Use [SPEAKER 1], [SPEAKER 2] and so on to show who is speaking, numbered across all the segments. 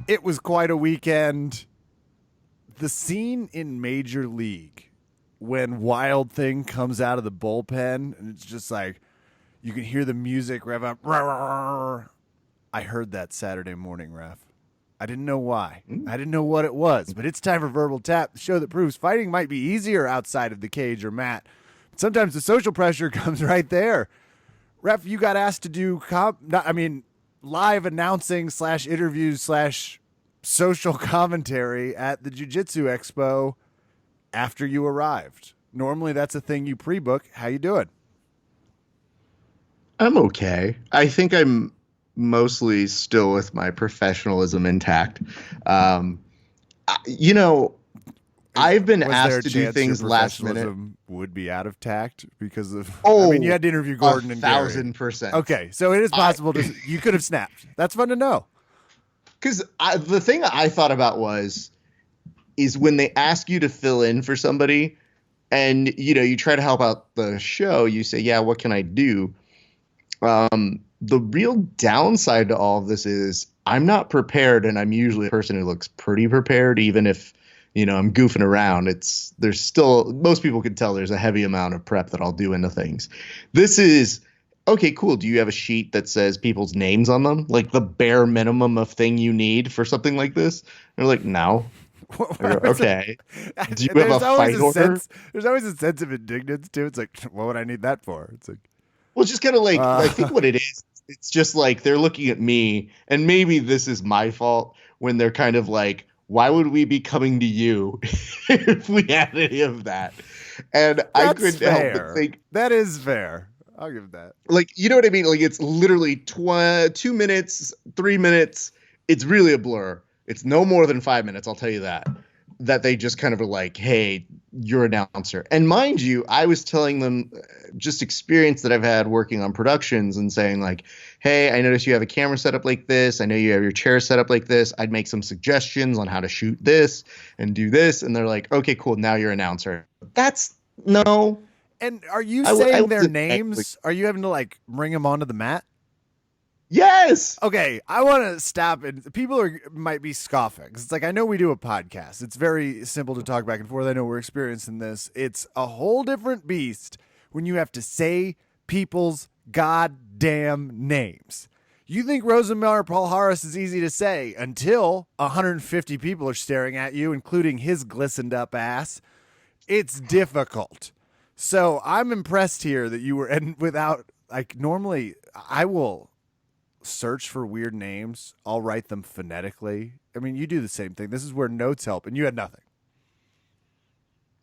[SPEAKER 1] It was quite a weekend. The scene in Major League when Wild Thing comes out of the bullpen and it's just like you can hear the music rev up. I heard that Saturday morning, Ref. I didn't know why. I didn't know what it was, but it's time for Verbal Tap, the show that proves fighting might be easier outside of the cage or mat. But sometimes the social pressure comes right there. Ref, you got asked to do live announcing / interviews / social commentary at the Jiu-Jitsu Expo after you arrived. Normally that's a thing you pre-book. How you doing?
[SPEAKER 2] I'm okay. I think I'm mostly still with my professionalism intact. I've been asked to do things last minute.
[SPEAKER 1] Would be out of tact because of.
[SPEAKER 2] Oh,
[SPEAKER 1] you had to interview Gordon and Gary.
[SPEAKER 2] 1,000%.
[SPEAKER 1] Okay, so it is possible you could have snapped. That's fun to know.
[SPEAKER 2] Because the thing I thought about is when they ask you to fill in for somebody, and you try to help out the show. You say, "Yeah, what can I do?" The real downside to all of this is I'm not prepared, and I'm usually a person who looks pretty prepared, even if I'm goofing around. There's still, most people can tell there's a heavy amount of prep that I'll do into things. This is okay, cool. Do you have a sheet that says people's names on them, like the bare minimum of thing you need for something like this? They're like, no. Okay. Do you have a fight order?
[SPEAKER 1] There's always a sense of indignance too. It's like, what would I need that for? It's like,
[SPEAKER 2] well, just kind of like, I think what it is, it's just like they're looking at me, and maybe this is my fault when they're kind of like, why would we be coming to you if we had any of that? And I couldn't help but think
[SPEAKER 1] that is fair. I'll give that.
[SPEAKER 2] Like, you know what I mean? Like, it's literally 2 minutes, 3 minutes. It's really a blur. It's no more than 5 minutes. I'll tell you that they just kind of are like, hey, you're an announcer. And mind you, I was telling them just experience that I've had working on productions and saying like, hey, I noticed you have a camera set up like this. I know you have your chair set up like this. I'd make some suggestions on how to shoot this and do this. And they're like, okay, cool. Now you're an announcer. That's no.
[SPEAKER 1] And are you saying their names? Are you having to like bring them onto the mat?
[SPEAKER 2] Yes.
[SPEAKER 1] Okay, I want to stop, and people might be scoffing. It's like, I know we do a podcast. It's very simple to talk back and forth. I know we're experiencing this. It's a whole different beast when you have to say people's goddamn names. You think Rosemar Palhares is easy to say until 150 people are staring at you, including his glistened up ass. It's difficult. So I'm impressed here that you were, and without, like, normally I will search for weird names. I'll write them phonetically. I mean, you do the same thing. This is where notes help, and you had nothing.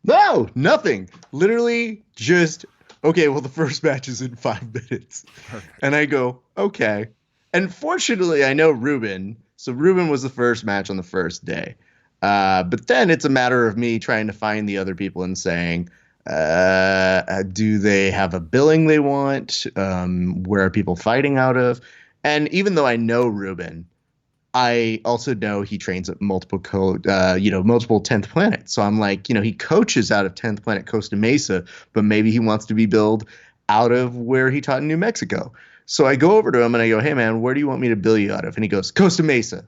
[SPEAKER 2] No, nothing. Literally just, okay, well, the first match is in 5 minutes. Perfect. And I go, okay. And fortunately, I know Ruben. So Ruben was the first match on the first day. But then it's a matter of me trying to find the other people and saying, do they have a billing they want? Where are people fighting out of? And even though I know Ruben, I also know he trains at multiple 10th Planet. So I'm like, he coaches out of 10th Planet Costa Mesa, but maybe he wants to be billed out of where he taught in New Mexico. So I go over to him and I go, hey, man, where do you want me to bill you out of? And he goes, Costa Mesa.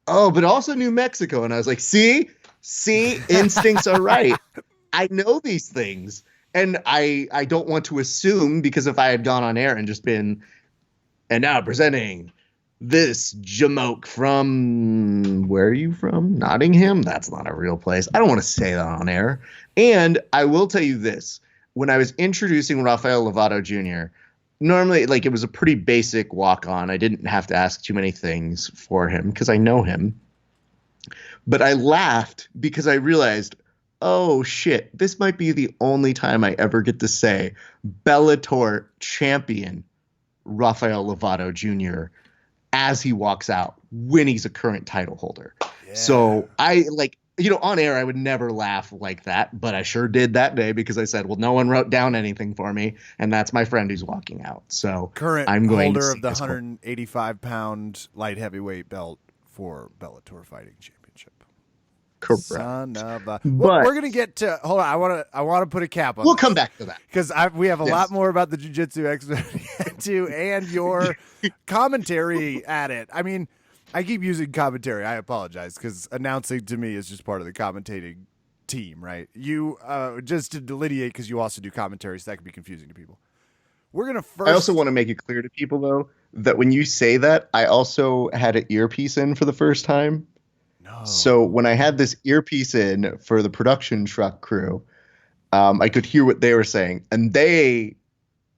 [SPEAKER 2] Oh, but also New Mexico. And I was like, see, instincts are right. I know these things. And I don't want to assume, because if I had gone on air and just been, and now presenting this Jamoke from, where are you from? Nottingham? That's not a real place. I don't want to say that on air. And I will tell you this. When I was introducing Rafael Lovato Jr., normally, like, it was a pretty basic walk-on. I didn't have to ask too many things for him because I know him. But I laughed because I realized, oh, shit, this might be the only time I ever get to say Bellator champion Rafael Lovato Jr. as he walks out when he's a current title holder. Yeah. So I, like, on air, I would never laugh like that, but I sure did that day because I said, well, no one wrote down anything for me, and that's my friend who's walking out. So
[SPEAKER 1] current holder of the 185-pound light heavyweight belt for Bellator Fighting Championship.
[SPEAKER 2] Correct.
[SPEAKER 1] Son of a. We're gonna get to. Hold on. I want to put a cap on.
[SPEAKER 2] We'll come back to that
[SPEAKER 1] because we have a lot more about the Jiu-Jitsu Expo to get to and your commentary at it. I mean, I keep using commentary. I apologize because announcing to me is just part of the commentating team, right? You just to delineate because you also do commentary, so that can be confusing to people. We're gonna
[SPEAKER 2] I also
[SPEAKER 1] first.
[SPEAKER 2] want to make it clear to people though that when you say that, I also had an earpiece in for the first time.
[SPEAKER 1] No.
[SPEAKER 2] So when I had this earpiece in for the production truck crew, I could hear what they were saying, and they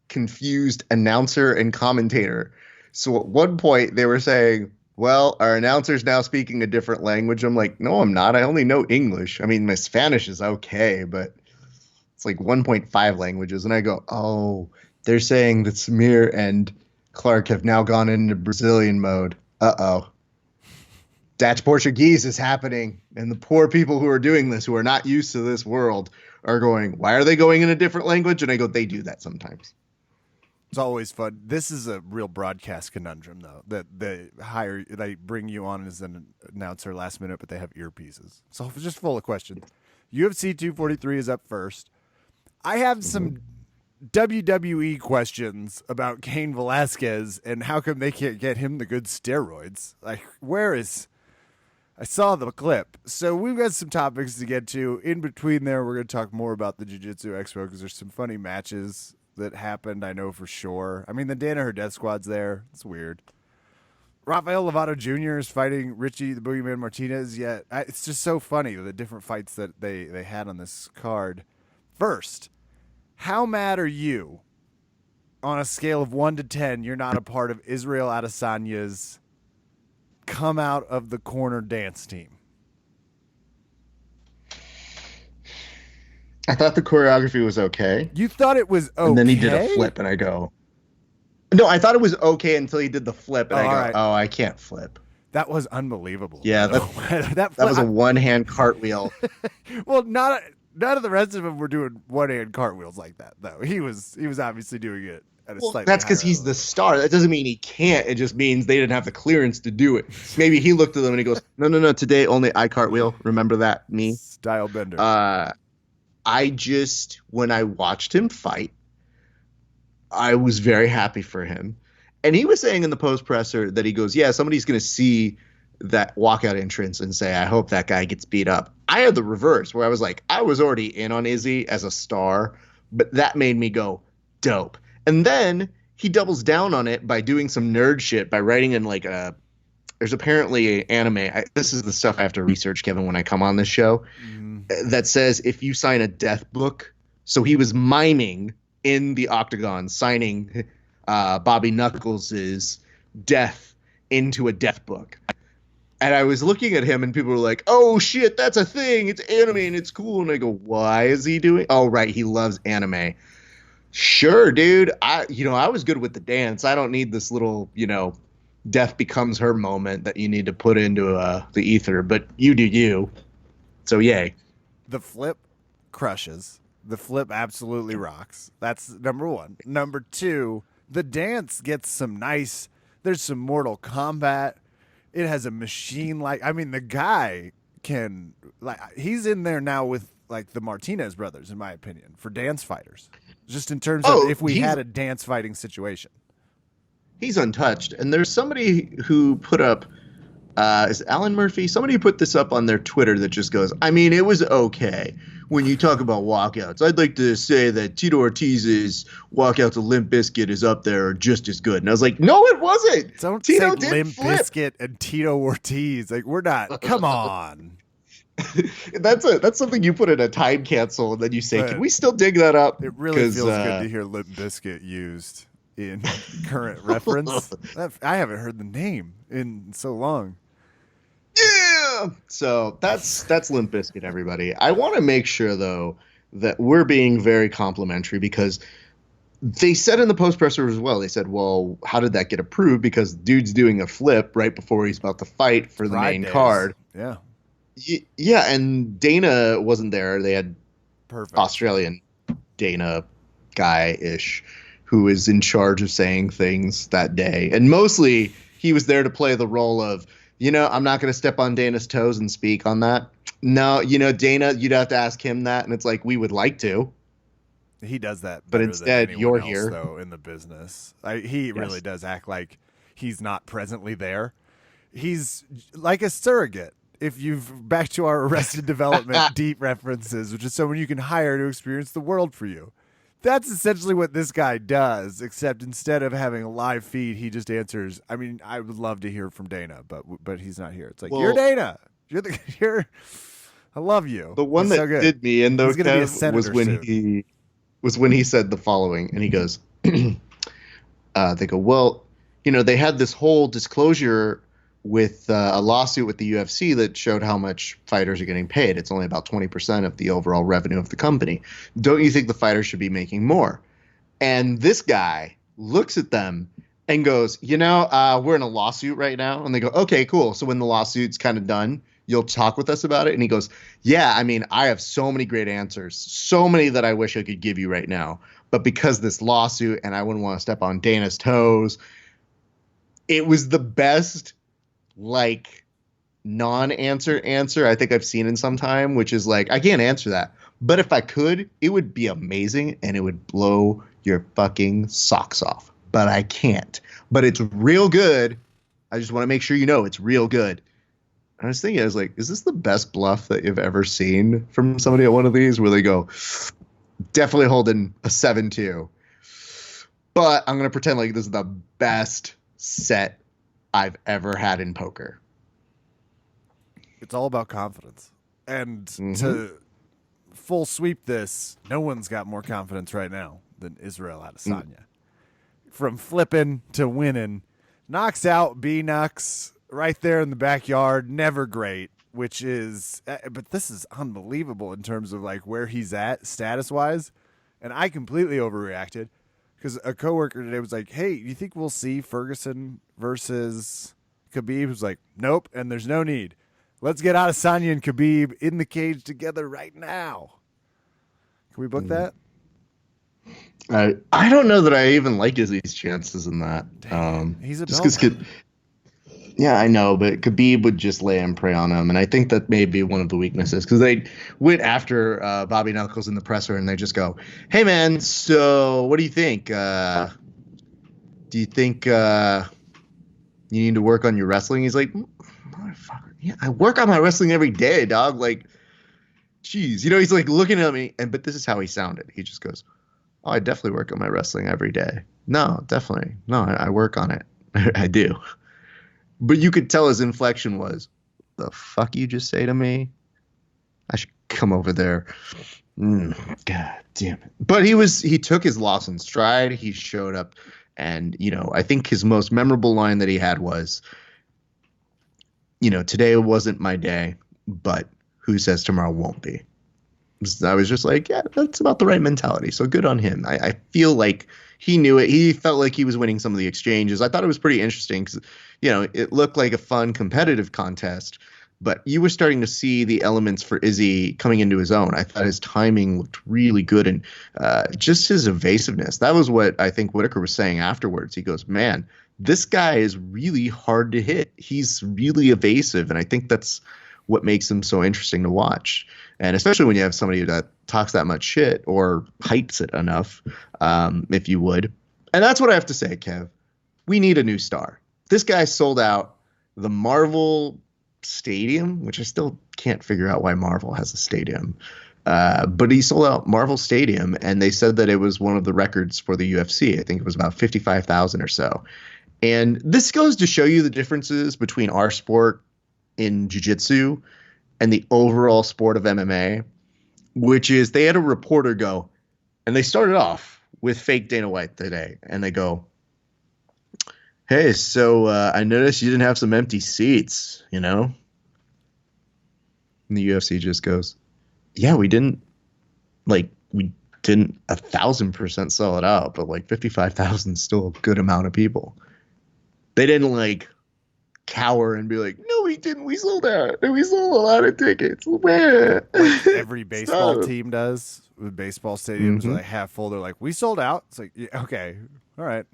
[SPEAKER 2] confused announcer and commentator. So at one point they were saying, "Well, our announcer's now speaking a different language." I'm like, "No, I'm not. I only know English. I mean, my Spanish is okay, but it's like 1.5 languages." And I go, "Oh, they're saying that Samir and Clark have now gone into Brazilian mode. Uh-oh. Dutch Portuguese is happening, and the poor people who are doing this, who are not used to this world, are going, why are they going in a different language?" And I go, they do that sometimes.
[SPEAKER 1] It's always fun. This is a real broadcast conundrum, though. That they bring you on as an announcer last minute, but they have earpieces. So it's just full of questions. UFC 243 is up first. I have some WWE questions about Cain Velasquez and how come they can't get him the good steroids. Like, where is? I saw the clip. So we've got some topics to get to. In between there, we're going to talk more about the Jiu-Jitsu Expo because there's some funny matches that happened, I know for sure. I mean, the Danaher Death Squad's there. It's weird. Rafael Lovato Jr. is fighting Richie the Boogeyman Martinez. Yet it's just so funny, the different fights that they had on this card. First, how mad are you on a scale of 1 to 10 you're not a part of Israel Adesanya's come out of the corner dance team?
[SPEAKER 2] I thought the choreography was okay.
[SPEAKER 1] You thought it was okay?
[SPEAKER 2] And then he did a flip, and I go, no, I thought it was okay until he did the flip, and I go,
[SPEAKER 1] right.
[SPEAKER 2] oh, I can't flip.
[SPEAKER 1] That was unbelievable.
[SPEAKER 2] Yeah, that was a one-hand cartwheel.
[SPEAKER 1] Well, none of the rest of them were doing one-hand cartwheels like that, though. He was obviously doing it at a slightly
[SPEAKER 2] that's because
[SPEAKER 1] higher
[SPEAKER 2] he's
[SPEAKER 1] level.
[SPEAKER 2] the star. That doesn't mean he can't. It just means they didn't have the clearance to do it. Maybe he looked at them and he goes, no, today only I cartwheel. Remember that, me?
[SPEAKER 1] Style bender.
[SPEAKER 2] When I watched him fight, I was very happy for him. And he was saying in the post presser that he goes, yeah, somebody's going to see that walkout entrance and say, I hope that guy gets beat up. I had the reverse where I was like, I was already in on Izzy as a star, but that made me go, dope. And then he doubles down on it by doing some nerd shit, by writing in like there's apparently an anime. This is the stuff I have to research, Kevin, when I come on this show, that says if you sign a death book. So he was miming in the octagon, signing Bobby Knuckles' death into a death book. And I was looking at him and people were like, oh shit, that's a thing. It's anime and it's cool. And I go, why is he doing? Oh, right. He loves anime. Sure, dude. I was good with the dance. I don't need this little, death becomes her moment that you need to put into the ether, but you do you. So yay.
[SPEAKER 1] The flip crushes. The flip absolutely rocks. That's number one. Number two, the dance gets some nice, there's some Mortal Kombat. It has a machine the guy can, he's in there now with like the Martinez brothers, in my opinion, for dance fighters. Just in terms of if we had a dance fighting situation.
[SPEAKER 2] He's untouched. And there's somebody who put up, is Alan Murphy? Somebody who put this up on their Twitter that just goes, I mean, it was okay. When you talk about walkouts, I'd like to say that Tito Ortiz's walkout to Limp Bizkit is up there just as good. And I was like, no, it wasn't.
[SPEAKER 1] Don't
[SPEAKER 2] Tito
[SPEAKER 1] say Limp Bizkit and Tito Ortiz. Like, we're not. Come on.
[SPEAKER 2] That's something you put in a time capsule and then you say, can we still dig that up?
[SPEAKER 1] It really feels good to hear Limp Bizkit used in current reference. I haven't heard the name in so long.
[SPEAKER 2] Yeah. So that's Limp Bizkit, everybody. I want to make sure though that we're being very complimentary because they said in the post presser as well. They said, "Well, how did that get approved?" Because dude's doing a flip right before he's about to fight for the main card.
[SPEAKER 1] Yeah.
[SPEAKER 2] Yeah, and Dana wasn't there. They had
[SPEAKER 1] perfect
[SPEAKER 2] Australian Dana guy-ish who is in charge of saying things that day, and mostly he was there to play the role of, I'm not going to step on Dana's toes and speak on that. No, Dana, you'd have to ask him that. And it's like, we would like to.
[SPEAKER 1] He does that.
[SPEAKER 2] But instead, you're
[SPEAKER 1] else,
[SPEAKER 2] here.
[SPEAKER 1] Though, in the business. He really does act like he's not presently there. He's like a surrogate. If you've back to our Arrested Development deep references, which is someone you can hire to experience the world for you. That's essentially what this guy does, except instead of having a live feed, he just answers. I mean, I would love to hear from Dana, but he's not here. It's like, you're Dana. You're I love you.
[SPEAKER 2] The one
[SPEAKER 1] He's
[SPEAKER 2] that
[SPEAKER 1] so good.
[SPEAKER 2] did me in though,
[SPEAKER 1] He's gonna be a
[SPEAKER 2] Kev,
[SPEAKER 1] senator
[SPEAKER 2] was when
[SPEAKER 1] soon.
[SPEAKER 2] he said the following, and he goes, they go, well, they had this whole disclosure with a lawsuit with the UFC that showed how much fighters are getting paid. It's only about 20% of the overall revenue of the company. Don't you think the fighters should be making more? And this guy looks at them and goes, we're in a lawsuit right now. And they go, okay, cool. So when the lawsuit's kind of done, you'll talk with us about it. And he goes, yeah, I mean, I have so many great answers, so many that I wish I could give you right now. But because this lawsuit, and I wouldn't want to step on Dana's toes, it was the best, like, non-answer answer I think I've seen in some time, which is like, I can't answer that. But if I could, it would be amazing and it would blow your fucking socks off. But I can't. But it's real good. I just want to make sure you know it's real good. I was thinking, I was like, is this the best bluff that you've ever seen from somebody at one of these where they go, definitely holding a 7-2. But I'm going to pretend like this is the best set I've ever had in poker.
[SPEAKER 1] It's all about confidence. And to full sweep this, no one's got more confidence right now than Israel Adesanya. From flipping to winning, knocks out B-Nux right there in the backyard, never great, which is, but this is unbelievable in terms of like where he's at status-wise. And I completely overreacted because a coworker today was like, hey, you think we'll see Ferguson versus Khabib? He was like, nope, and there's no need. Let's get Adesanya and Khabib in the cage together right now. Can we book that?
[SPEAKER 2] I don't know that I even like Izzy's chances in that.
[SPEAKER 1] He's a
[SPEAKER 2] just because, yeah, I know, but Khabib would just lay and prey on him, and I think that may be one of the weaknesses because they went after Bobby Knuckles in the presser, and they just go, "Hey, man, so what do you think? Do you think you need to work on your wrestling?" He's like, "Motherfucker, yeah, I work on my wrestling every day, dog. Like, jeez, he's like looking at me, but this is how he sounded. He just goes, "Oh, I definitely work on my wrestling every day. No, definitely, no, I work on it. I do." But you could tell his inflection was, the fuck you just say to me? I should come over there. God damn it. But he took his loss in stride. He showed up. And, I think his most memorable line that he had was, today wasn't my day, but who says tomorrow won't be? I was just like, yeah, that's about the right mentality. So good on him. I feel like he knew it. He felt like he was winning some of the exchanges. I thought it was pretty interesting because, it looked like a fun competitive contest, but you were starting to see the elements for Izzy coming into his own. I thought his timing looked really good and just his evasiveness. That was what I think Whitaker was saying afterwards. He goes, man, this guy is really hard to hit. He's really evasive, and I think that's what makes him so interesting to watch. And especially when you have somebody that talks that much shit or hypes it enough, if you would. And that's what I have to say, Kev. We need a new star. This guy sold out the Marvel Stadium, which I still can't figure out why Marvel has a stadium. But he sold out Marvel Stadium, and they said that it was one of the records for the UFC. I think it was about 55,000 or so. And this goes to show you the differences between our sport in jiu-jitsu and the overall sport of MMA, which is they had a reporter go, and they started off with fake Dana White today, and they go, hey, so I noticed you didn't have some empty seats, And the UFC just goes, yeah, we didn't 1,000% sell it out, but 55,000 is still a good amount of people. They didn't cower and be like, no, we didn't. We sold out. And we sold a lot of tickets. Like
[SPEAKER 1] every baseball team does with baseball stadiums where they half full. They're like, we sold out. It's like, yeah, okay, all right.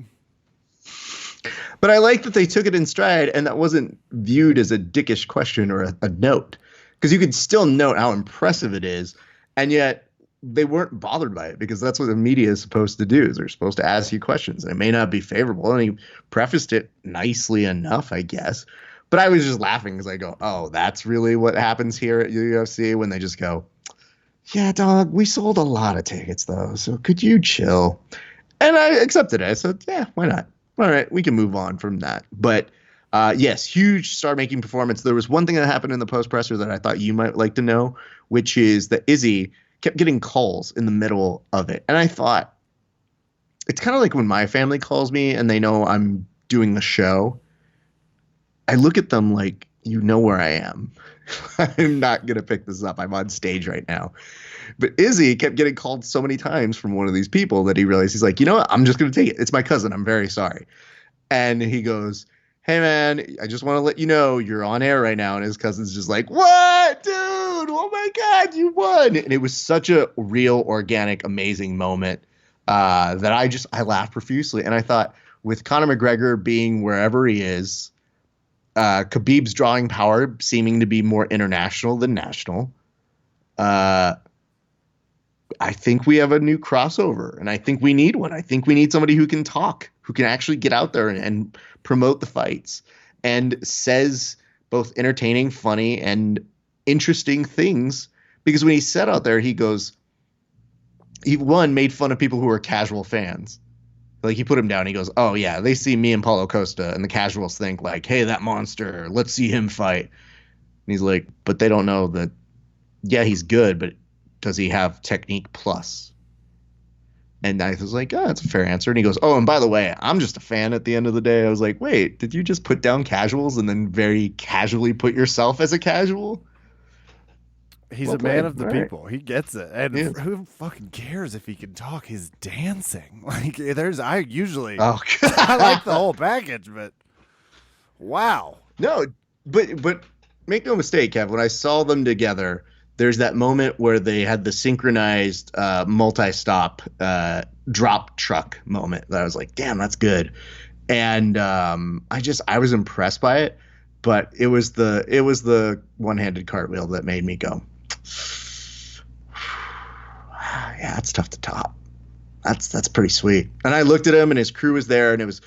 [SPEAKER 2] But I like that they took it in stride, and that wasn't viewed as a dickish question or a note, because you could still note how impressive it is, and yet they weren't bothered by it, because that's what the media is supposed to do. Is they're supposed to ask you questions, and it may not be favorable. And he prefaced it nicely enough, I guess. But I was just laughing because I go, oh, that's really what happens here at UFC when they just go, yeah, dog, we sold a lot of tickets though, so could you chill? And I accepted it. I said, yeah, why not? All right, we can move on from that. But yes, huge star-making performance. There was one thing that happened in the post-presser that I thought you might like to know, which is that Izzy kept getting calls in the middle of it. And I thought, it's kind of like when my family calls me and they know I'm doing the show. I look at them like, you know where I am. I'm not going to pick this up. I'm on stage right now. But Izzy kept getting called so many times from one of these people that he realized he's like, you know what? I'm just going to take it. It's my cousin. I'm very sorry. And he goes, hey, man, I just want to let you know you're on air right now. And his cousin's just like, what, dude? Oh, my God, you won. And it was such a real, organic, amazing moment that I laughed profusely. And I thought with Conor McGregor being wherever he is, Khabib's drawing power seeming to be more international than national, I think we have a new crossover, and I think we need one. I think we need somebody who can talk, who can actually get out there and promote the fights and says both entertaining, funny, and interesting things. Because when he said out there, he goes, he made fun of people who are casual fans. Like he put him down. He goes, oh yeah, they see me and Paulo Costa, and the casuals think like, hey, that monster, let's see him fight. And he's like, but they don't know that, yeah, he's good, but does he have technique plus? And I was like, oh, that's a fair answer. And he goes, oh, and by the way, I'm just a fan at the end of the day. I was like, wait, did you just put down casuals and then very casually put yourself as a casual?
[SPEAKER 1] He's
[SPEAKER 2] Well
[SPEAKER 1] a man
[SPEAKER 2] played.
[SPEAKER 1] of the
[SPEAKER 2] All right.
[SPEAKER 1] people. He gets it. And
[SPEAKER 2] Yeah.
[SPEAKER 1] who fucking cares if he can talk? He's dancing. Like I usually
[SPEAKER 2] Oh,
[SPEAKER 1] I like the whole package, but wow.
[SPEAKER 2] No, but make no mistake, Kev. When I saw them together, there's that moment where they had the synchronized multi-stop drop truck moment that I was like, damn, that's good. And I was impressed by it, but it was the one-handed cartwheel that made me go, yeah, that's tough to top. That's pretty sweet. And I looked at him, and his crew was there, and it was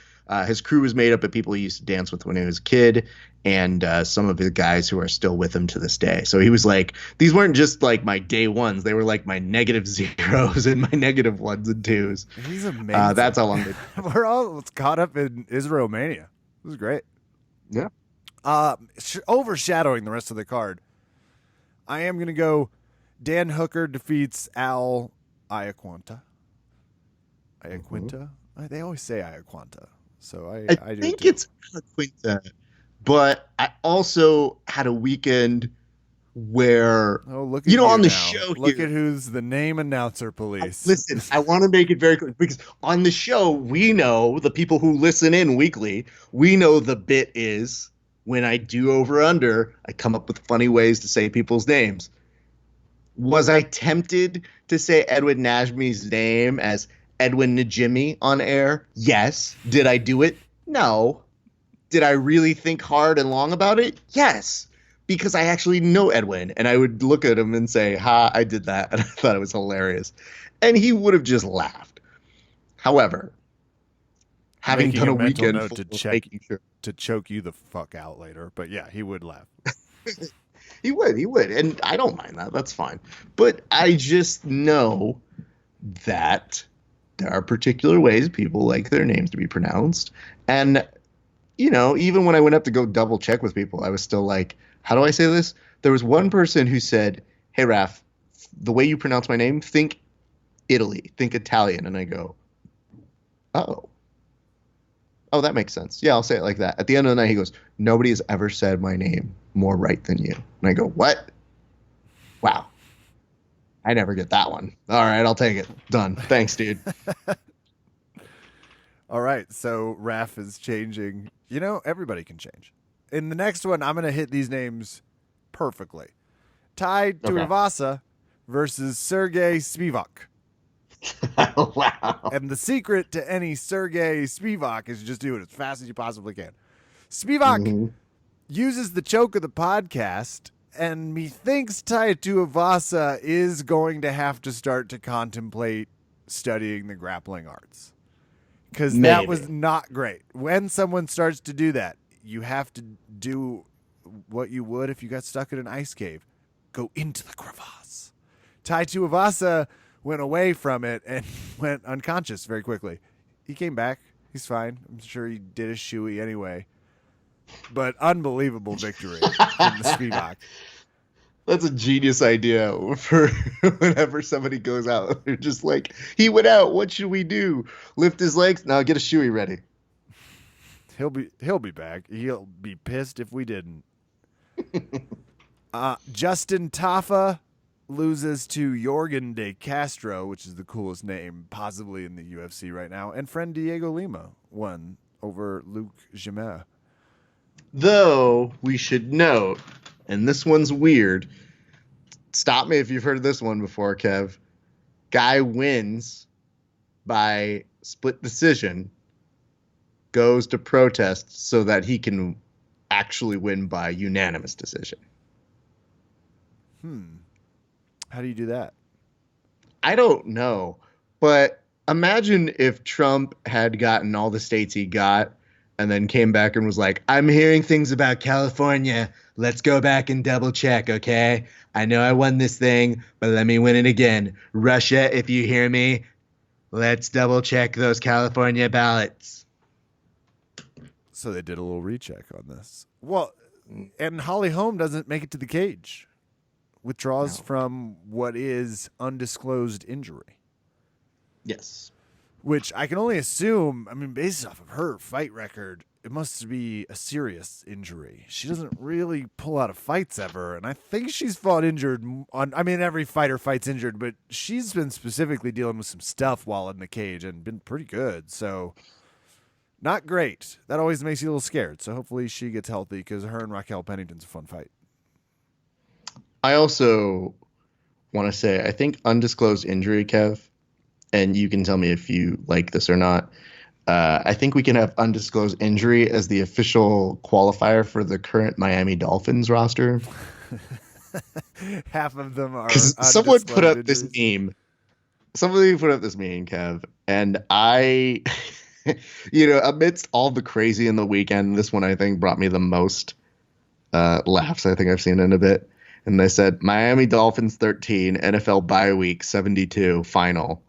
[SPEAKER 2] his crew was made up of people he used to dance with when he was a kid, and some of the guys who are still with him to this day. So he was like, these weren't just like my day ones; they were like my negative zeros and my negative ones and twos.
[SPEAKER 1] He's amazing.
[SPEAKER 2] That's how long
[SPEAKER 1] we're all caught up in Israel mania. It was great.
[SPEAKER 2] Yeah.
[SPEAKER 1] Overshadowing the rest of the card, I am going to go Dan Hooker defeats Al Iaquinta. Iaquinta? They always say Iaquinta. So I do
[SPEAKER 2] think
[SPEAKER 1] too.
[SPEAKER 2] it's Quinta, but I also had a weekend where
[SPEAKER 1] Look at
[SPEAKER 2] you know, on the
[SPEAKER 1] now.
[SPEAKER 2] show
[SPEAKER 1] Look
[SPEAKER 2] here-
[SPEAKER 1] at who's the name announcer police.
[SPEAKER 2] Listen, I want to make it very clear because on the show, we know the people who listen in weekly, we know the bit is when I do over under, I come up with funny ways to say people's names. Was I tempted to say Edwin Najmi's name as Edwin Najimi on air? Yes. Did I do it? No. Did I really think hard and long about it? Yes. Because I actually know Edwin, and I would look at him and say, ha, I did that, and I thought it was hilarious. And he would have just laughed. However, having
[SPEAKER 1] Making
[SPEAKER 2] done
[SPEAKER 1] a
[SPEAKER 2] a
[SPEAKER 1] mental
[SPEAKER 2] weekend
[SPEAKER 1] note
[SPEAKER 2] full
[SPEAKER 1] to
[SPEAKER 2] of
[SPEAKER 1] check
[SPEAKER 2] making sure.
[SPEAKER 1] to choke you the fuck out later. But yeah, he would laugh.
[SPEAKER 2] He would. And I don't mind that. That's fine. But I just know that there are particular ways people like their names to be pronounced. And, you know, even when I went up to go double check with people, I was still like, how do I say this? There was one person who said, hey, Raf, the way you pronounce my name, think Italy, think Italian. And I go, oh, that makes sense. Yeah, I'll say it like that. At the end of the night, he goes, nobody has ever said my name more right than you. And I go, what? Wow. I never get that one. All right, I'll take it. Done. Thanks, dude.
[SPEAKER 1] All right, so Raf is changing. You know, everybody can change. In the next one, I'm going to hit these names perfectly. Tai Tuivasa versus Sergey Spivak.
[SPEAKER 2] Wow.
[SPEAKER 1] And the secret to any Sergey Spivak is just do it as fast as you possibly can. Spivak uses the choke of the podcast, and methinks Tai Tuivasa is going to have to start to contemplate studying the grappling arts. Because that was not great. When someone starts to do that, you have to do what you would if you got stuck in an ice cave. Go into the crevasse. Tai Tuivasa went away from it and went unconscious very quickly. He came back. He's fine. I'm sure he did a shoey anyway. But unbelievable victory from the Spivak.
[SPEAKER 2] That's a genius idea for whenever somebody goes out. They're just like, he went out. What should we do? Lift his legs? Now get a shoey ready.
[SPEAKER 1] He'll be back. He'll be pissed if we didn't. Justin Tafa loses to Jorgen de Castro, which is the coolest name possibly in the UFC right now, and friend Diego Lima won over Luke Jamer.
[SPEAKER 2] Though we should note, and this one's weird. Stop me if you've heard this one before, Kev. Guy wins by split decision, goes to protest so that he can actually win by unanimous decision.
[SPEAKER 1] How do you do that?
[SPEAKER 2] I don't know, but imagine if Trump had gotten all the states he got and then came back and was like, I'm hearing things about California. Let's go back and double check, okay? I know I won this thing, but let me win it again. Russia, if you hear me, let's double check those California ballots.
[SPEAKER 1] So they did a little recheck on this. Well, and Holly Holm doesn't make it to the cage. Withdraws from what is undisclosed injury.
[SPEAKER 2] Yes.
[SPEAKER 1] Which I can only assume, I mean, based off of her fight record, it must be a serious injury. She doesn't really pull out of fights ever, and I think she's fought injured. Every fighter fights injured, but she's been specifically dealing with some stuff while in the cage and been pretty good. So, not great. That always makes you a little scared. So hopefully she gets healthy because her and Raquel Pennington's a fun fight.
[SPEAKER 2] I also want to say, I think undisclosed injury, Kev, and you can tell me if you like this or not. I think we can have undisclosed injury as the official qualifier for the current Miami Dolphins roster.
[SPEAKER 1] Half of them are.
[SPEAKER 2] Because someone put up
[SPEAKER 1] injuries.
[SPEAKER 2] this meme. Somebody put up this meme, Kev, and I, amidst all the crazy in the weekend, this one I think brought me the most laughs I think I've seen in a bit. And they said, Miami Dolphins 13, NFL bye week 72, final.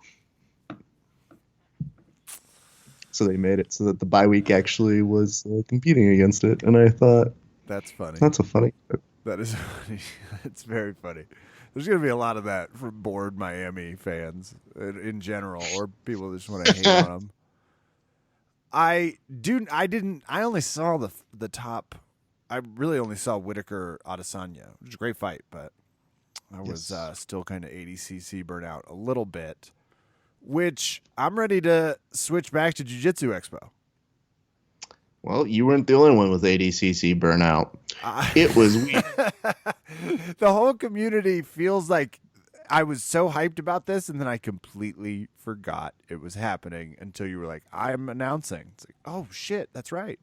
[SPEAKER 2] So they made it so that the bye week actually was competing against it. And I thought,
[SPEAKER 1] that's funny.
[SPEAKER 2] That's a funny.
[SPEAKER 1] That is funny. It's very funny. There's going to be a lot of that from bored Miami fans in general, or people that just want to hate on them. I only saw the top. I really only saw Whitaker Adesanya, which is a great fight, but I was still kind of ADCC burnout a little bit, which I'm ready to switch back to Jiu-Jitsu Expo.
[SPEAKER 2] Well, you weren't the only one with ADCC burnout. It was weird.
[SPEAKER 1] The whole community feels like I was so hyped about this, and then I completely forgot it was happening until you were like, I'm announcing. It's like, oh, shit, that's right.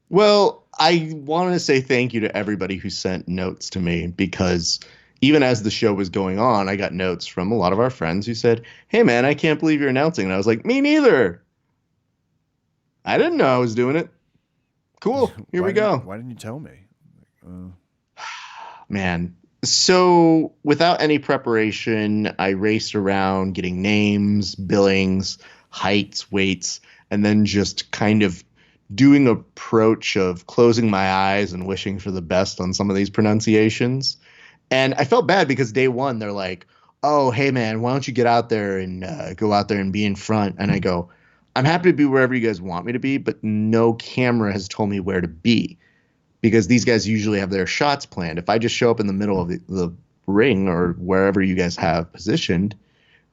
[SPEAKER 2] Well, I want to say thank you to everybody who sent notes to me, because even as the show was going on, I got notes from a lot of our friends who said, hey, man, I can't believe you're announcing. And I was like, me neither. I didn't know I was doing it. Cool. Here we go.
[SPEAKER 1] Why didn't you tell me?
[SPEAKER 2] Man. So without any preparation, I raced around getting names, billings, heights, weights, and then just kind of doing an approach of closing my eyes and wishing for the best on some of these pronunciations. And I felt bad because day one, they're like, oh, hey, man, why don't you get out there and go out there and be in front? And I go, I'm happy to be wherever you guys want me to be, but no camera has told me where to be, because these guys usually have their shots planned. If I just show up in the middle of the ring or wherever you guys have positioned,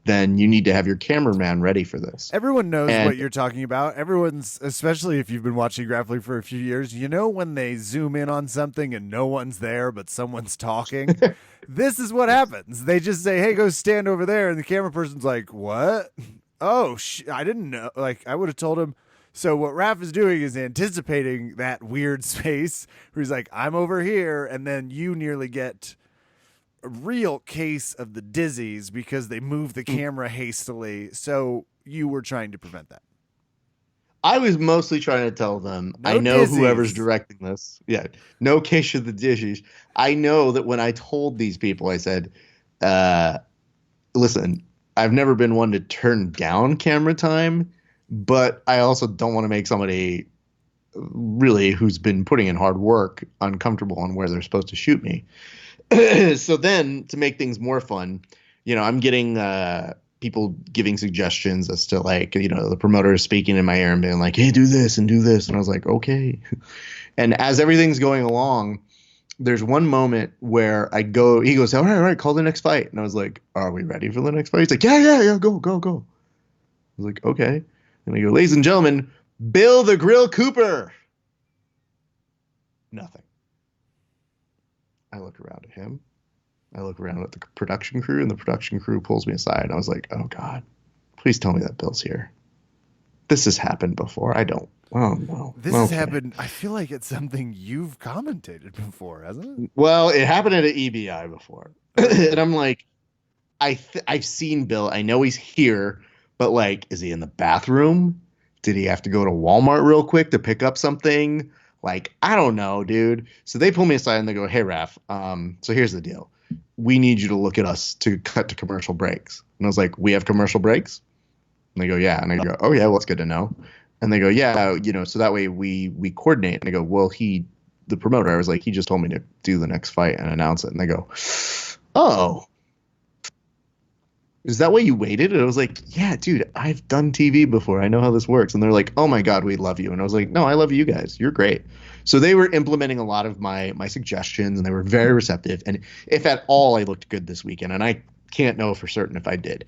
[SPEAKER 2] then you need to have your cameraman ready for this.
[SPEAKER 1] Everyone knows what you're talking about. Everyone's, especially if you've been watching grappling for a few years, you know when they zoom in on something and no one's there, but someone's talking? This is what happens. They just say, hey, go stand over there. And the camera person's like, what? Oh, I didn't know. Like, I would have told him. So what Raph is doing is anticipating that weird space where he's like, I'm over here. And then you nearly get a real case of the dizzies because they moved the camera hastily. So you were trying to prevent that.
[SPEAKER 2] I was mostly trying to tell them, I
[SPEAKER 1] No
[SPEAKER 2] know whoever's
[SPEAKER 1] dizzies.
[SPEAKER 2] directing this. Yeah, no case of the dishes. I know that when I told these people, I said, uh, listen, I've never been one to turn down camera time, but I also don't want to make somebody really who's been putting in hard work uncomfortable on where they're supposed to shoot me. So then to make things more fun, I'm getting people giving suggestions as to like, the promoter is speaking in my ear and being like, hey, do this and do this. And I was like, okay. And as everything's going along, there's one moment where he goes, all right, call the next fight. And I was like, are we ready for the next fight? He's like, yeah, go, go, go. I was like, okay. And I go, ladies and gentlemen, Bill the Grill Cooper. Nothing. I look around at him. I look around at the production crew, and the production crew pulls me aside. And I was like, oh, God, please tell me that Bill's here. This has happened before. I don't. Oh, no.
[SPEAKER 1] This has happened. I feel like it's something you've commentated before, hasn't it?
[SPEAKER 2] Well, it happened at an EBI before. And I'm like, I've seen Bill. I know he's here, but like, is he in the bathroom? Did he have to go to Walmart real quick to pick up something? Like, I don't know, dude. So they pull me aside and they go, hey, Raph, so here's the deal. We need you to look at us to cut to commercial breaks. And I was like, we have commercial breaks? And they go, yeah. And I go, oh, yeah, well, that's good to know. And they go, yeah, so that way we coordinate. And I go, well, the promoter, I was like, he just told me to do the next fight and announce it. And they go, oh, is that why you waited? And I was like, yeah, dude, I've done TV before. I know how this works. And they're like, oh my God, we love you. And I was like, no, I love you guys. You're great. So they were implementing a lot of my suggestions, and they were very receptive. And if at all I looked good this weekend, and I can't know for certain if I did,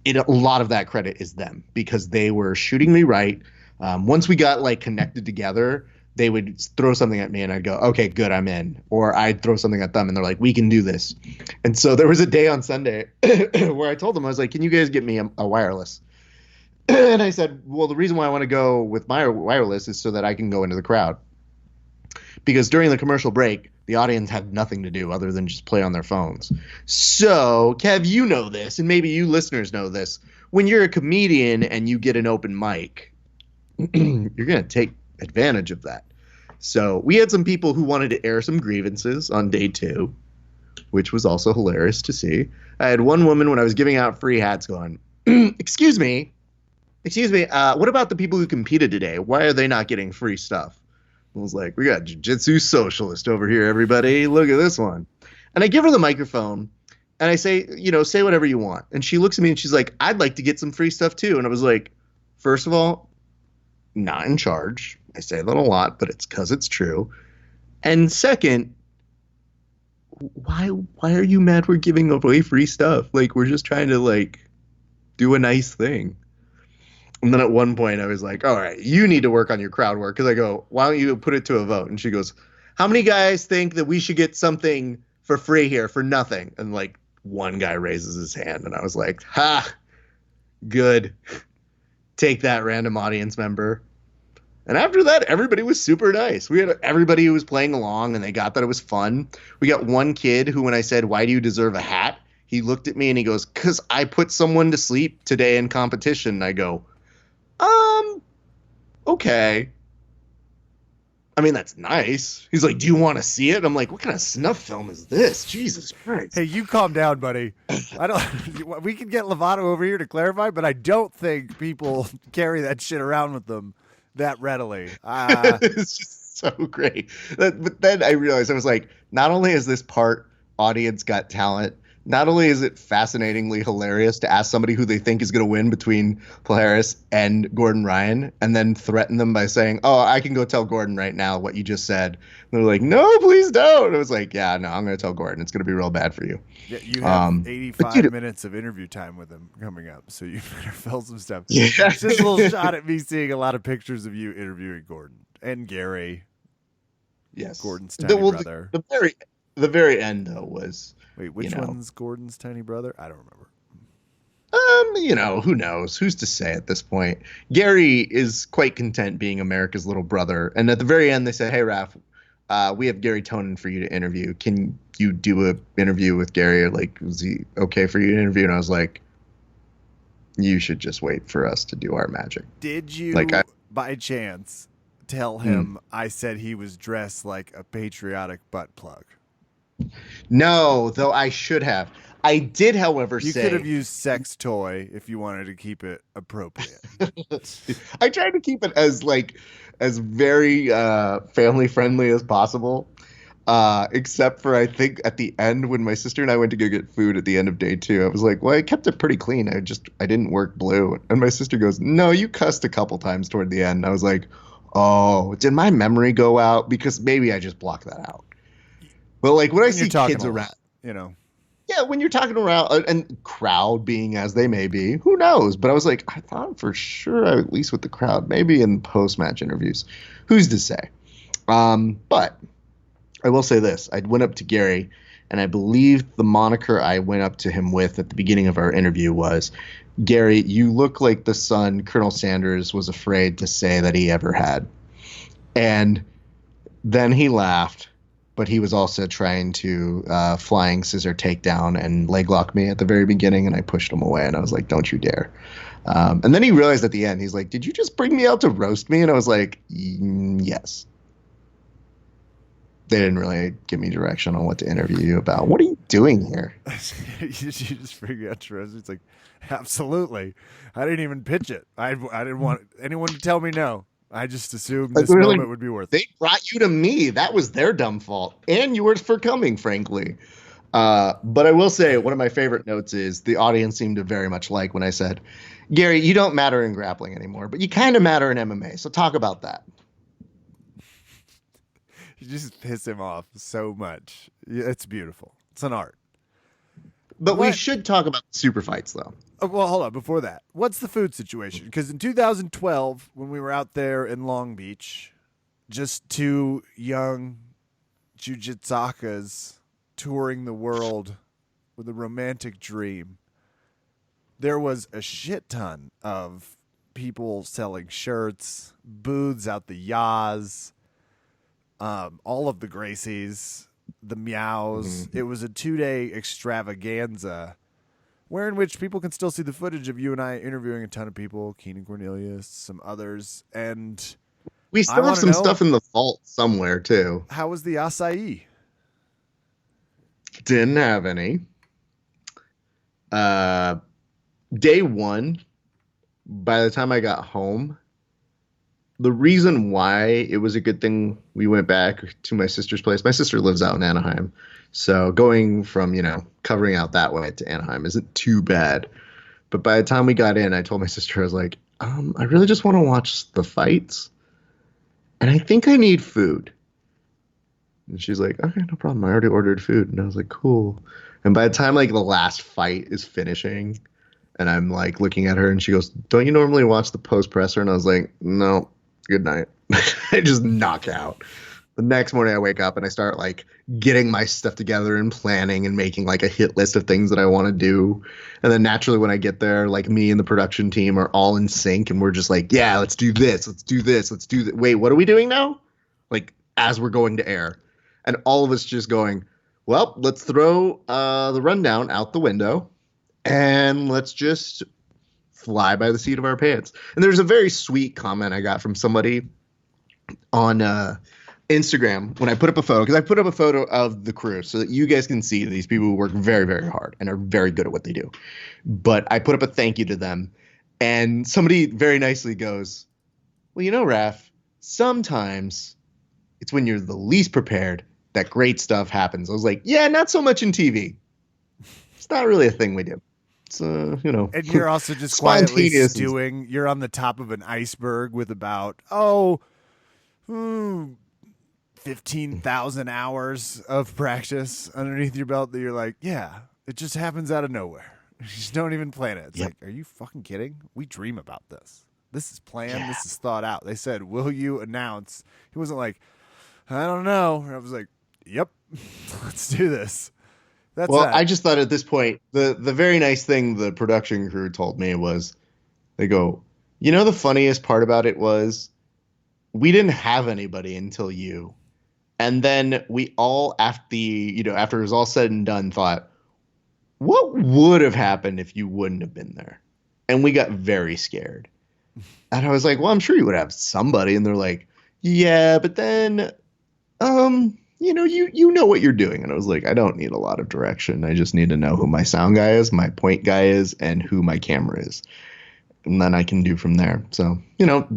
[SPEAKER 2] a lot of that credit is them, because they were shooting me right. Once we got like connected together, they would throw something at me and I'd go, okay, good, I'm in. Or I'd throw something at them and they're like, we can do this. And so there was a day on Sunday where I told them, I was like, can you guys get me a wireless? And I said, well, the reason why I want to go with my wireless is so that I can go into the crowd. Because during the commercial break, the audience had nothing to do other than just play on their phones. So, Kev, you know this, and maybe you listeners know this. When you're a comedian and you get an open mic, you're going to take advantage of that. So we had some people who wanted to air some grievances on day 2, which was also hilarious to see. I had one woman, when I was giving out free hats, going, excuse me, what about the people who competed today? Why are they not getting free stuff? I was like, we got Jiu-Jitsu Socialist over here, everybody. Look at this one. And I give her the microphone and I say, say whatever you want. And she looks at me and she's like, I'd like to get some free stuff too. And I was like, first of all, not in charge. I say that a lot, but it's because it's true. And second, why are you mad we're giving away free stuff? Like, we're just trying to like do a nice thing. And then at one point I was like, all right, you need to work on your crowd work. Because I go, why don't you put it to a vote? And she goes, how many guys think that we should get something for free here for nothing? And like one guy raises his hand and I was like, ha, good. Take that, random audience member. And after that, everybody was super nice. We had everybody who was playing along and they got that it was fun. We got one kid who, when I said, why do you deserve a hat? He looked at me and he goes, because I put someone to sleep today in competition. And I go, okay. I mean, that's nice. He's like, do you want to see it? I'm like, what kind of snuff film is this? Jesus Christ.
[SPEAKER 1] Hey, you calm down, buddy. I don't. We can get Lovato over here to clarify, but I don't think people carry that shit around with them that readily.
[SPEAKER 2] It's just so great. But then I realized, I was like, not only is this part Audience Got Talent, not only is it fascinatingly hilarious to ask somebody who they think is going to win between Polaris and Gordon Ryan and then threaten them by saying, oh, I can go tell Gordon right now what you just said. And they're like, no, please don't. And I was like, yeah, no, I'm going to tell Gordon. It's going to be real bad for you.
[SPEAKER 1] Yeah, you have 85 minutes of interview time with him coming up, so you better fill some stuff.
[SPEAKER 2] Yeah.
[SPEAKER 1] It's just a little shot at me seeing a lot of pictures of you interviewing Gordon and Gary.
[SPEAKER 2] Yes.
[SPEAKER 1] Gordon's tiny brother.
[SPEAKER 2] The very end, though, was...
[SPEAKER 1] Wait, which one's Gordon's tiny brother? I don't remember.
[SPEAKER 2] Who knows? Who's to say at this point? Gary is quite content being America's little brother. And at the very end, they said, hey, Raph, we have Gary Tonin for you to interview. Can you do an interview with Gary? Or, like, was he okay for you to interview? And I was like, you should just wait for us to do our magic.
[SPEAKER 1] Did you by chance, tell him I said he was dressed like a patriotic butt plug?
[SPEAKER 2] No, though I should have. I did, however,
[SPEAKER 1] You could have
[SPEAKER 2] say
[SPEAKER 1] used sex toy if you wanted to keep it appropriate.
[SPEAKER 2] I tried to keep it as as very family friendly as possible. Except for I think at the end when my sister and I went to go get food at the end of day 2, I was like, well, I kept it pretty clean. I didn't work blue. And my sister goes, no, you cussed a couple times toward the end. And I was like, oh, did my memory go out? Because maybe I just blocked that out. But like when I
[SPEAKER 1] When you're
[SPEAKER 2] see
[SPEAKER 1] talking
[SPEAKER 2] kids
[SPEAKER 1] a
[SPEAKER 2] around,
[SPEAKER 1] lot, you know.
[SPEAKER 2] yeah, when you're talking around and crowd being as they may be, who knows? But I was like, I thought for sure, at least with the crowd, maybe in post-match interviews, who's to say? But I will say this: I went up to Gary, and I believe the moniker I went up to him with at the beginning of our interview was, "Gary, you look like the son Colonel Sanders was afraid to say that he ever had." And then he laughed. But he was also trying to flying scissor takedown and leg lock me at the very beginning, and I pushed him away, and I was like, don't you dare. And then he realized at the end, he's like, did you just bring me out to roast me? And I was like, yes. They didn't really give me direction on what to interview you about. What are you doing here?
[SPEAKER 1] You just figure out your It's like, absolutely. I didn't even pitch it. I didn't want anyone to tell me no. I just assumed this moment would be worth it.
[SPEAKER 2] They brought you to me. That was their dumb fault. And yours for coming, frankly. But I will say one of my favorite notes is the audience seemed to very much like when I said, Gary, you don't matter in grappling anymore, but you kind of matter in MMA. So talk about that.
[SPEAKER 1] You just piss him off so much. It's beautiful. It's an art.
[SPEAKER 2] But we should talk about super fights, though.
[SPEAKER 1] Well, hold on. Before that, what's the food situation? Because in 2012, when we were out there in Long Beach, just two young Jiu-Jitsakas touring the world with a romantic dream, there was a shit ton of people selling shirts, booths out the Yas, all of the Gracies, the Meows. It was a 2-day extravaganza where in which people can still see the footage of you and I interviewing a ton of people, Keenan Cornelius, some others, and
[SPEAKER 2] we still have some stuff in the vault somewhere too.
[SPEAKER 1] How was the acai?
[SPEAKER 2] Didn't have any. Day 1, by the time I got home, the reason why it was a good thing we went back to my sister's place. My sister lives out in Anaheim. So going from, covering out that way to Anaheim isn't too bad. But by the time we got in, I told my sister, I was like, I really just want to watch the fights. And I think I need food. And she's like, okay, no problem. I already ordered food. And I was like, cool. And by the time the last fight is finishing and I'm looking at her and she goes, don't you normally watch the post presser? And I was like, no, good night. I just knock out. The next morning I wake up and I start getting my stuff together and planning and making a hit list of things that I want to do. And then naturally when I get there, me and the production team are all in sync and we're just yeah, let's do this. Let's do this. Let's do that. Wait, what are we doing now? As we're going to air. And all of us just going, well, let's throw the rundown out the window and let's just fly by the seat of our pants. And there's a very sweet comment I got from somebody on Instagram when I put up a photo, because I put up a photo of the crew so that you guys can see these people who work very, very hard and are very good at what they do. But I put up a thank you to them. And somebody very nicely goes, well, Raph, sometimes it's when you're the least prepared that great stuff happens. I was like, yeah, not so much in TV. It's not really a thing we do. It's, And
[SPEAKER 1] you're also just quietly stewing. You're on the top of an iceberg with about, 15,000 hours of practice underneath your belt that you're like, yeah, it just happens out of nowhere. You just don't even plan it. It's like, are you fucking kidding? We dream about this. This is planned. Yeah. This is thought out. They said, will you announce? He wasn't like, I don't know. I was like, yep, let's do this.
[SPEAKER 2] I just thought at this point, the very nice thing the production crew told me was, they go, the funniest part about it was we didn't have anybody until you. And then we all, after it was all said and done, thought, what would have happened if you wouldn't have been there? And we got very scared. And I was like, well, I'm sure you would have somebody. And they're like, yeah, but then, you know what you're doing. And I was like, I don't need a lot of direction. I just need to know who my sound guy is, my point guy is, and who my camera is. And then I can do from there. So,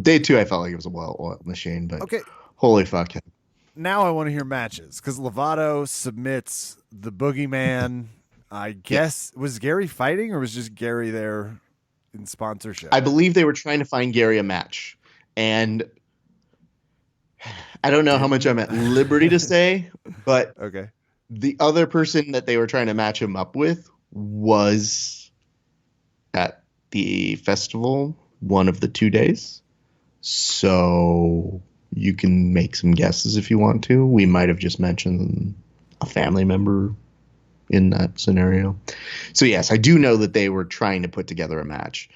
[SPEAKER 2] day 2, I felt like it was a well-oiled machine, but
[SPEAKER 1] Okay,
[SPEAKER 2] holy fuck.
[SPEAKER 1] now I want to hear matches because Lovato submits the Boogeyman. I
[SPEAKER 2] Yeah.
[SPEAKER 1] guess was Gary fighting or was just Gary there in sponsorship?
[SPEAKER 2] I believe they were trying to find Gary a match. And I don't know how much I'm at liberty to say, but
[SPEAKER 1] Okay.
[SPEAKER 2] the other person that they were trying to match him up with was at the festival one of the 2 days. So you can make some guesses if you want to. We might have just mentioned a family member in that scenario. So yes, I do know that they were trying to put together a match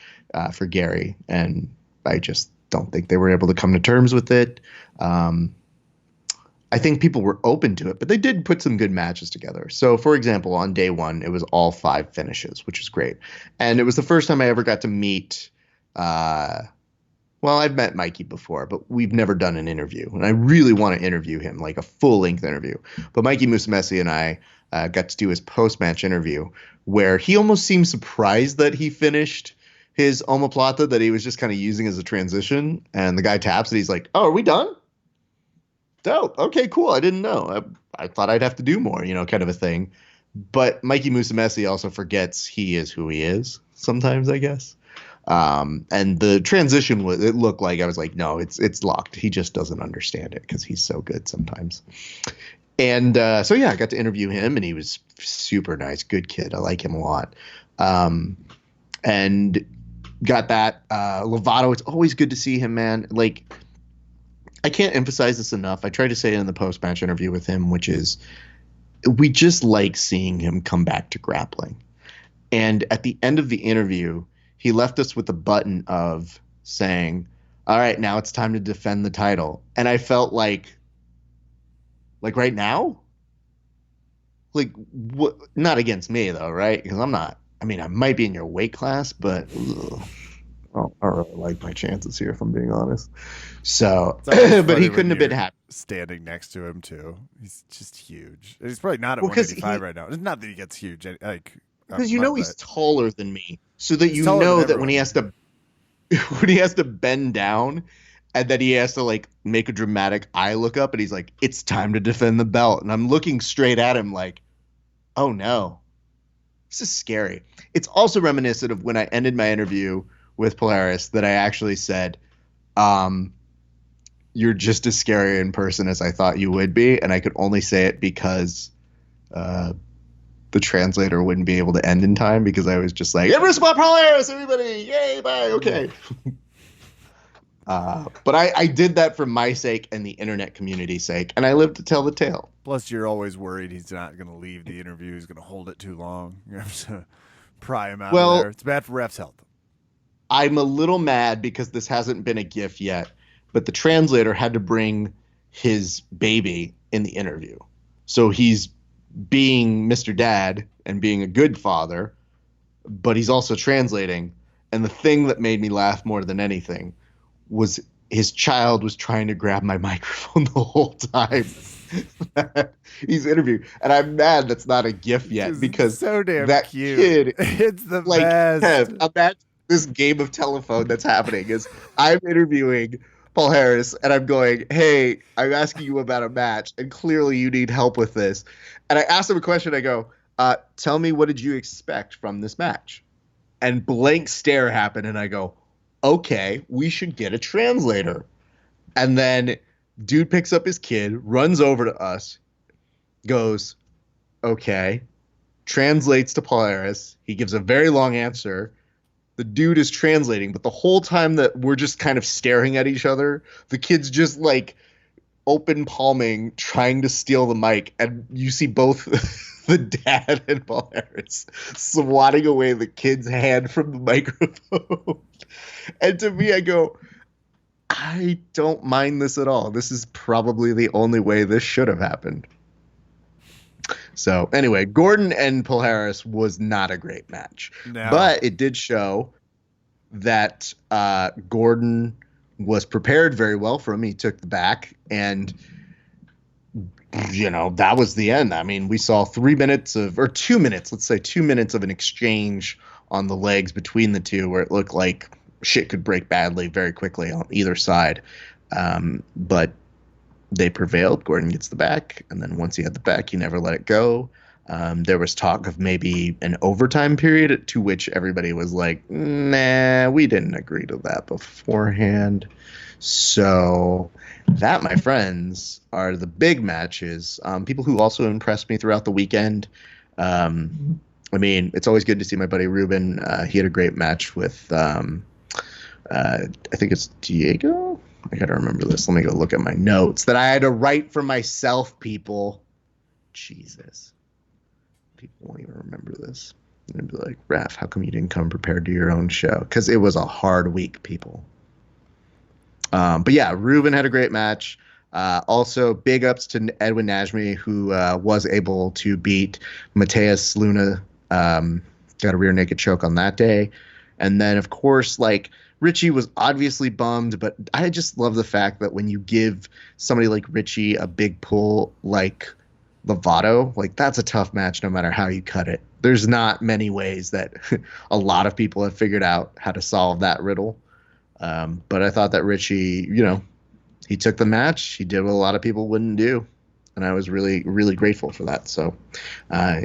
[SPEAKER 2] for Gary, and I just don't think they were able to come to terms with it. I think people were open to it, but they did put some good matches together. So, for example, on day 1, it was all 5 finishes, which is great. And it was the first time I ever got to meet, well, I've met Mikey before, but we've never done an interview. And I really want to interview him, like a full-length interview. But Mikey Musumeci and I got to do his post-match interview where he almost seemed surprised that he finished his omoplata that he was just kind of using as a transition. And the guy taps it. He's like, oh, are we done? Dope. Okay, cool. I didn't know. I thought I'd have to do more, kind of a thing. But Mikey Musumeci also forgets he is who he is sometimes, I guess. And the transition it looked like I was like, no, it's locked. He just doesn't understand it because he's so good sometimes. And so, yeah, I got to interview him, and he was super nice. Good kid. I like him a lot. And got that. Lovato, it's always good to see him, man. Like, I can't emphasize this enough. I tried to say it in the post-match interview with him, which is we just like seeing him come back to grappling. And at the end of the interview, he left us with a button of saying, all right, now it's time to defend the title. And I felt like right now? Like, what? Not against me, though, right? Because I'm not. I mean, I might be in your weight class, but I don't really like my chances here, if I'm being honest. So, but he couldn't have been happy.
[SPEAKER 1] Standing next to him too. He's just huge. And he's probably not at
[SPEAKER 2] Well,
[SPEAKER 1] 185 right now. It's not that he gets huge, like
[SPEAKER 2] because he's taller than me, so that
[SPEAKER 1] you know
[SPEAKER 2] that when he has to bend down, and then he has to like make a dramatic eye look up, and he's like, "It's time to defend the belt," and I'm looking straight at him like, "Oh no, this is scary." It's also reminiscent of when I ended my interview with Polaris that I actually said, you're just as scary in person as I thought you would be. And I could only say it because the translator wouldn't be able to end in time because I was just like, everyone's about Polaris, everybody. Yay, bye. Okay. But I did that for my sake and the internet community's sake. And I live to tell the tale.
[SPEAKER 1] Plus, you're always worried he's not going to leave the interview. He's going to hold it too long. You have to pry him out of there. It's bad for ref's health.
[SPEAKER 2] I'm a little mad because this hasn't been a GIF yet, but the translator had to bring his baby in the interview. So he's being Mr. Dad and being a good father, but he's also translating. And the thing that made me laugh more than anything was his child was trying to grab my microphone the whole time he's interviewed. And I'm mad that's not a GIF yet because
[SPEAKER 1] so damn
[SPEAKER 2] that
[SPEAKER 1] cute.
[SPEAKER 2] Kid,
[SPEAKER 1] it's the best.
[SPEAKER 2] Imagine this game of telephone that's happening is I'm interviewing Paul Harris and I'm going, hey, I'm asking you about a match and clearly you need help with this. And I asked him a question. I go, tell me, what did you expect from this match? And blank stare happened. And I go, okay, we should get a translator. And then dude picks up his kid, runs over to us, goes, okay, translates to Paul Harris. He gives a very long answer. The dude is translating, but the whole time that we're just kind of staring at each other, the kid's just like open palming, trying to steal the mic. And you see both the dad and Paul Harris swatting away the kid's hand from the microphone. And to me, I go, I don't mind this at all. This is probably the only way this should have happened. So anyway, Gordon and Paul Harris was not a great match, but it did show that Gordon was prepared very well for him. He took the back, and that was the end. I mean, we saw 2 minutes, let's say 2 minutes of an exchange on the legs between the two where it looked like shit could break badly very quickly on either side. But they prevailed. Gordon gets the back, and then once he had the back, he never let it go. There was talk of maybe an overtime period, to which everybody was like, nah, we didn't agree to that beforehand. So that, my friends, are the big matches. People who also impressed me throughout the weekend. I mean, it's always good to see my buddy Ruben. He had a great match with, I think it's Diego. I got to remember this. Let me go look at my notes that I had to write for myself, people. Jesus. People won't even remember this. I'm going to be like, Raph, how come you didn't come prepared to your own show? Because it was a hard week, people. But yeah, Ruben had a great match. Also, big ups to Edwin Najmi, who was able to beat Mateus Luna. Got a rear naked choke on that day. And then, of course, like, Richie was obviously bummed, but I just love the fact that when you give somebody like Richie a big pull like Lovato, like, that's a tough match no matter how you cut it. There's not many ways that a lot of people have figured out how to solve that riddle. But I thought that Richie, he took the match. He did what a lot of people wouldn't do. And I was really, really grateful for that. So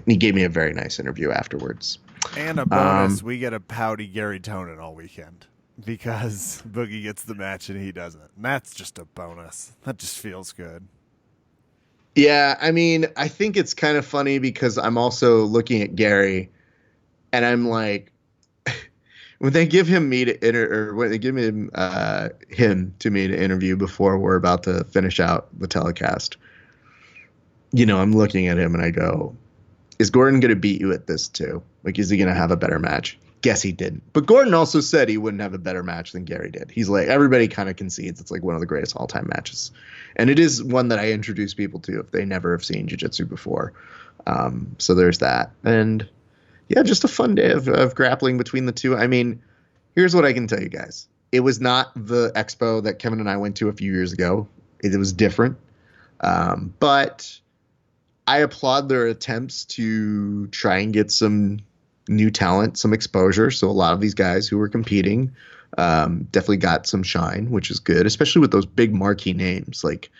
[SPEAKER 2] he gave me a very nice interview afterwards.
[SPEAKER 1] And a bonus, we get a pouty Gary Tonin all weekend because Boogie gets the match and he doesn't. And that's just a bonus. That just feels good.
[SPEAKER 2] Yeah, I mean, I think it's kind of funny because I'm also looking at Gary and I'm like, when they give him me to when they give him to me to interview before we're about to finish out the telecast, I'm looking at him and I go, is Gordon going to beat you at this too? Like, is he going to have a better match? Guess he didn't. But Gordon also said he wouldn't have a better match than Gary did. He's like, everybody kind of concedes it's like one of the greatest all-time matches. And it is one that I introduce people to if they never have seen jiu-jitsu before. So there's that. And yeah, just a fun day of grappling between the two. I mean, here's what I can tell you guys. It was not the expo that Kevin and I went to a few years ago. It was different. But I applaud their attempts to try and get some new talent, some exposure. So a lot of these guys who were competing definitely got some shine, which is good, especially with those big marquee names. Like,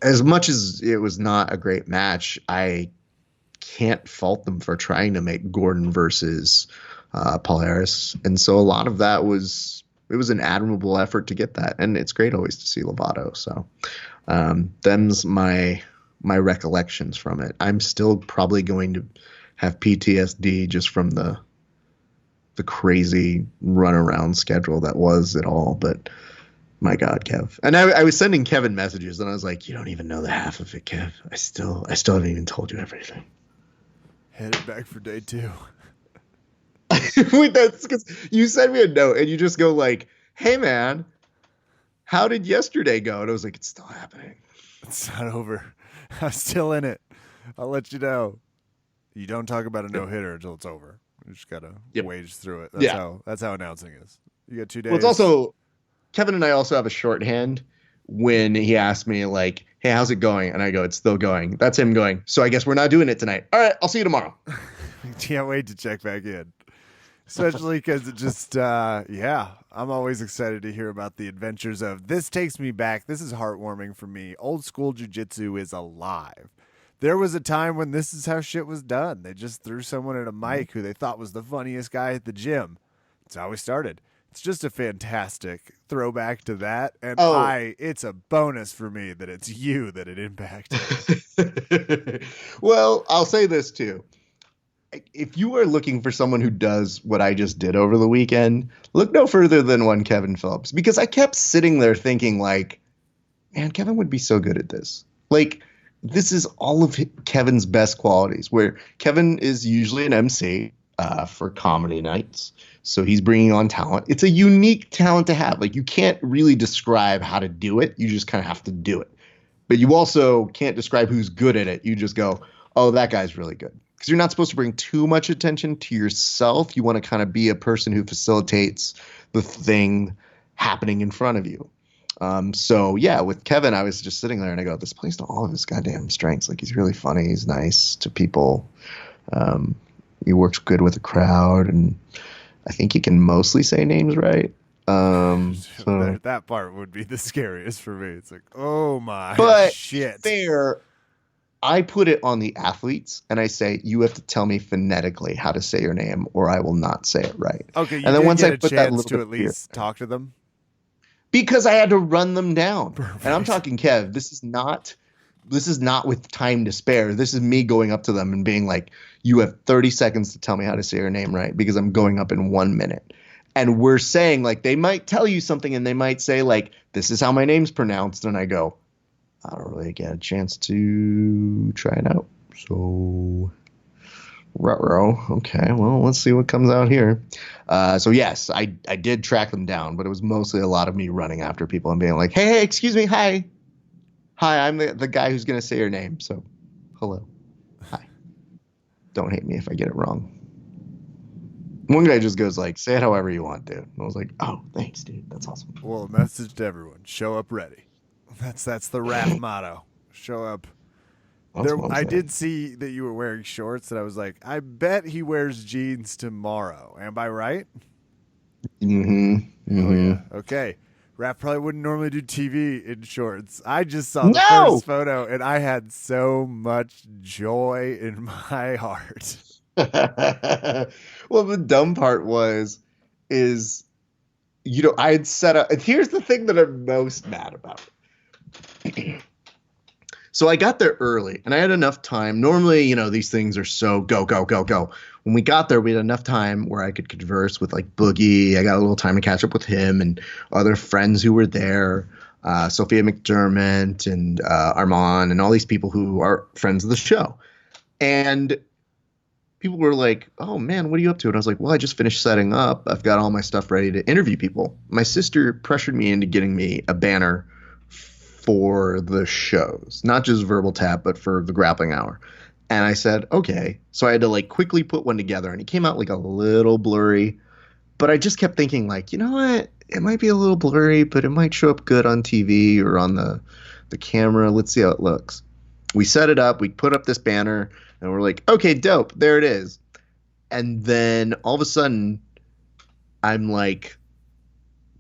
[SPEAKER 2] as much as it was not a great match, I can't fault them for trying to make Gordon versus Paul Harris. And so a lot of that was an admirable effort to get that. And it's great always to see Lovato. So them's my recollections from it. I'm still probably going to have PTSD just from the crazy runaround schedule that was it all. But my God, Kev. And I was sending Kevin messages and I was like, you don't even know the half of it, Kev. I still haven't even told you everything.
[SPEAKER 1] Headed back for day 2.
[SPEAKER 2] Wait, that's because you sent me a note and you just go like, hey man, how did yesterday go? And I was like, it's still happening.
[SPEAKER 1] It's not over. I'm still in it. I'll let you know. You don't talk about a no-hitter until it's over. You just got to wage through it. That's how announcing is. You got 2 days.
[SPEAKER 2] Well, it's also, Kevin and I also have a shorthand when he asked me like, hey, how's it going? And I go, it's still going. That's him going, so I guess we're not doing it tonight. All right, I'll see you tomorrow.
[SPEAKER 1] Can't wait to check back in. Especially because it just, I'm always excited to hear about the adventures of this takes me back. This is heartwarming for me. Old school jiu-jitsu is alive. There was a time when this is how shit was done. They just threw someone at a mic who they thought was the funniest guy at the gym. That's how we started. It's just a fantastic throwback to that. And it's a bonus for me that it's you that it impacted.
[SPEAKER 2] Well, I'll say this too. If you are looking for someone who does what I just did over the weekend, look no further than one Kevin Phillips, because I kept sitting there thinking like, man, Kevin would be so good at this. Like, this is all of Kevin's best qualities, where Kevin is usually an MC for comedy nights. So he's bringing on talent. It's a unique talent to have. Like, you can't really describe how to do it. You just kind of have to do it. But you also can't describe who's good at it. You just go, oh, that guy's really good. because you're not supposed to bring too much attention to yourself. You want to kind of be a person who facilitates the thing happening in front of you. So yeah, with Kevin, I was just sitting there and I go, this plays to all of his goddamn strengths. Like, he's really funny. He's nice to people. He works good with the crowd, and I think he can mostly say names right. So,
[SPEAKER 1] that part would be the scariest for me. It's like, oh my
[SPEAKER 2] but
[SPEAKER 1] shit.
[SPEAKER 2] fair. I put it on the athletes, and I say, you have to tell me phonetically how to say your name, or I will not say it right.
[SPEAKER 1] Okay, you
[SPEAKER 2] and then
[SPEAKER 1] did
[SPEAKER 2] once
[SPEAKER 1] get
[SPEAKER 2] I
[SPEAKER 1] a
[SPEAKER 2] put that
[SPEAKER 1] chance
[SPEAKER 2] little
[SPEAKER 1] to
[SPEAKER 2] bit
[SPEAKER 1] at least talk to them?
[SPEAKER 2] Because I had to run them down.
[SPEAKER 1] Perfect.
[SPEAKER 2] And I'm talking, Kev, this is not with time to spare. This is me going up to them and being like, you have 30 seconds to tell me how to say your name right, because I'm going up in 1 minute. And we're saying, like, they might tell you something and they might say, like, this is how my name's pronounced. And I go, I don't really get a chance to try it out. So, ruh-roh. Okay, well, let's see what comes out here. So yes, I did track them down, but it was mostly a lot of me running after people and being like, hey, excuse me, hi, I'm the guy who's gonna say your name. So, hello, hi. Don't hate me if I get it wrong. One guy just goes like, say it however you want, dude. And I was like, oh, thanks, dude. That's awesome.
[SPEAKER 1] Well, message to everyone: show up ready. That's the rap motto. Show up. I did see that you were wearing shorts, and I was like, I bet he wears jeans tomorrow. Am I right?
[SPEAKER 2] Mm-hmm.
[SPEAKER 1] Oh, yeah. Okay. Rap probably wouldn't normally do TV in shorts. I just saw the
[SPEAKER 2] No!
[SPEAKER 1] first photo, and I had so much joy in my heart.
[SPEAKER 2] Well, the dumb part is, I had set up, and here's the thing that I'm most mad about. So I got there early, and I had enough time. Normally, these things are so go, go, go, go. When we got there, we had enough time where I could converse with, like, Boogie. I got a little time to catch up with him and other friends who were there, Sophia McDermott and Armand and all these people who are friends of the show. And people were like, oh, man, what are you up to? And I was like, well, I just finished setting up. I've got all my stuff ready to interview people. My sister pressured me into getting me a banner for the shows, not just Verbal Tap, but for the Grappling Hour. And I said, okay. So I had to, like, quickly put one together, and it came out like a little blurry. But I just kept thinking, like, you know what? It might be a little blurry, but it might show up good on TV or on the camera. Let's see how it looks. We set it up. We put up this banner, and we're like, okay, dope. There it is. And then all of a sudden, I'm, like,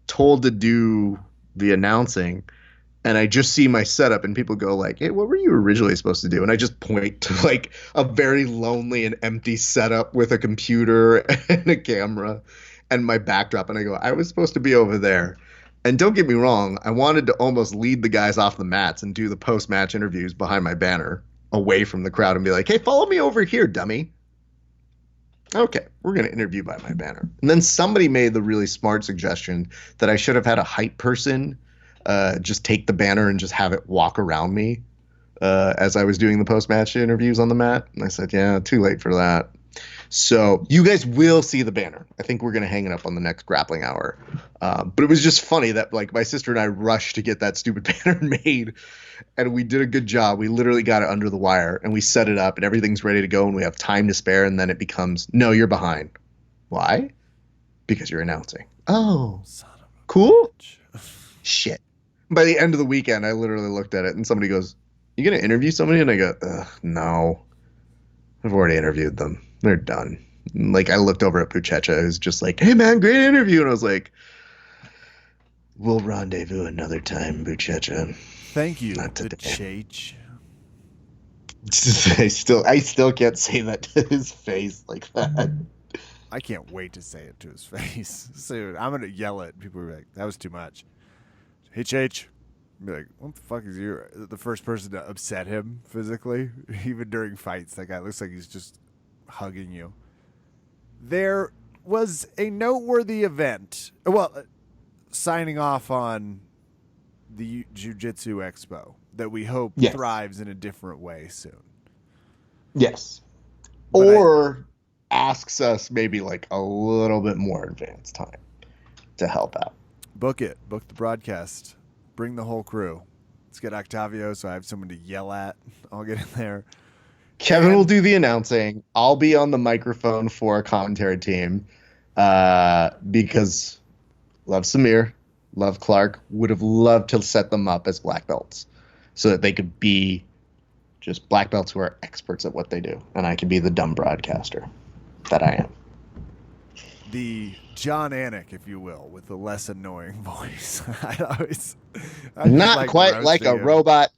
[SPEAKER 2] told to do the announcing. And I just see my setup, and people go like, hey, what were you originally supposed to do? And I just point to, like, a very lonely and empty setup with a computer and a camera and my backdrop. And I go, I was supposed to be over there. And don't get me wrong, I wanted to almost lead the guys off the mats and do the post-match interviews behind my banner away from the crowd and be like, hey, follow me over here, dummy. Okay, we're going to interview by my banner. And then somebody made the really smart suggestion that I should have had a hype person just take the banner and just have it walk around me as I was doing the post-match interviews on the mat. And I said, yeah, too late for that. So you guys will see the banner. I think we're going to hang it up on the next Grappling Hour. But it was just funny that, like, my sister and I rushed to get that stupid banner made, and we did a good job. We literally got it under the wire, and we set it up, and everything's ready to go, and we have time to spare, and then it becomes, no, you're behind. Why? Because you're announcing. Oh,
[SPEAKER 1] Son of a
[SPEAKER 2] cool.
[SPEAKER 1] bitch.
[SPEAKER 2] Shit. By the end of the weekend, I literally looked at it, and somebody goes, you going to interview somebody? And I go, no. I've already interviewed them. They're done. And, like, I looked over at Puchecha, who's just like, hey, man, great interview. And I was like, we'll rendezvous another time, Puchecha.
[SPEAKER 1] Thank you,
[SPEAKER 2] Not
[SPEAKER 1] the
[SPEAKER 2] today.
[SPEAKER 1] Chach.
[SPEAKER 2] I still can't say that to his face like that.
[SPEAKER 1] I can't wait to say it to his face. So I'm gonna yell it. People are like, "That was too much." Hey, Chach. Be like, "What the fuck is you?" The first person to upset him physically, even during fights. That guy looks like he's just hugging you. There was a noteworthy event. Well, signing off on the Jiu-Jitsu Expo that we hope thrives in a different way soon.
[SPEAKER 2] Yes. Or asks us maybe like a little bit more advanced time to help out.
[SPEAKER 1] Book it. Book the broadcast. Bring the whole crew. Let's get Octavio so I have someone to yell at. I'll get in there.
[SPEAKER 2] Kevin will do the announcing. I'll be on the microphone for a commentary team because love Samir, love Clark, would have loved to set them up as black belts so that they could be just black belts who are experts at what they do. And I could be the dumb broadcaster that I am.
[SPEAKER 1] The John Anik, if you will, with the less annoying voice. I
[SPEAKER 2] Not quite like a
[SPEAKER 1] him.
[SPEAKER 2] robot.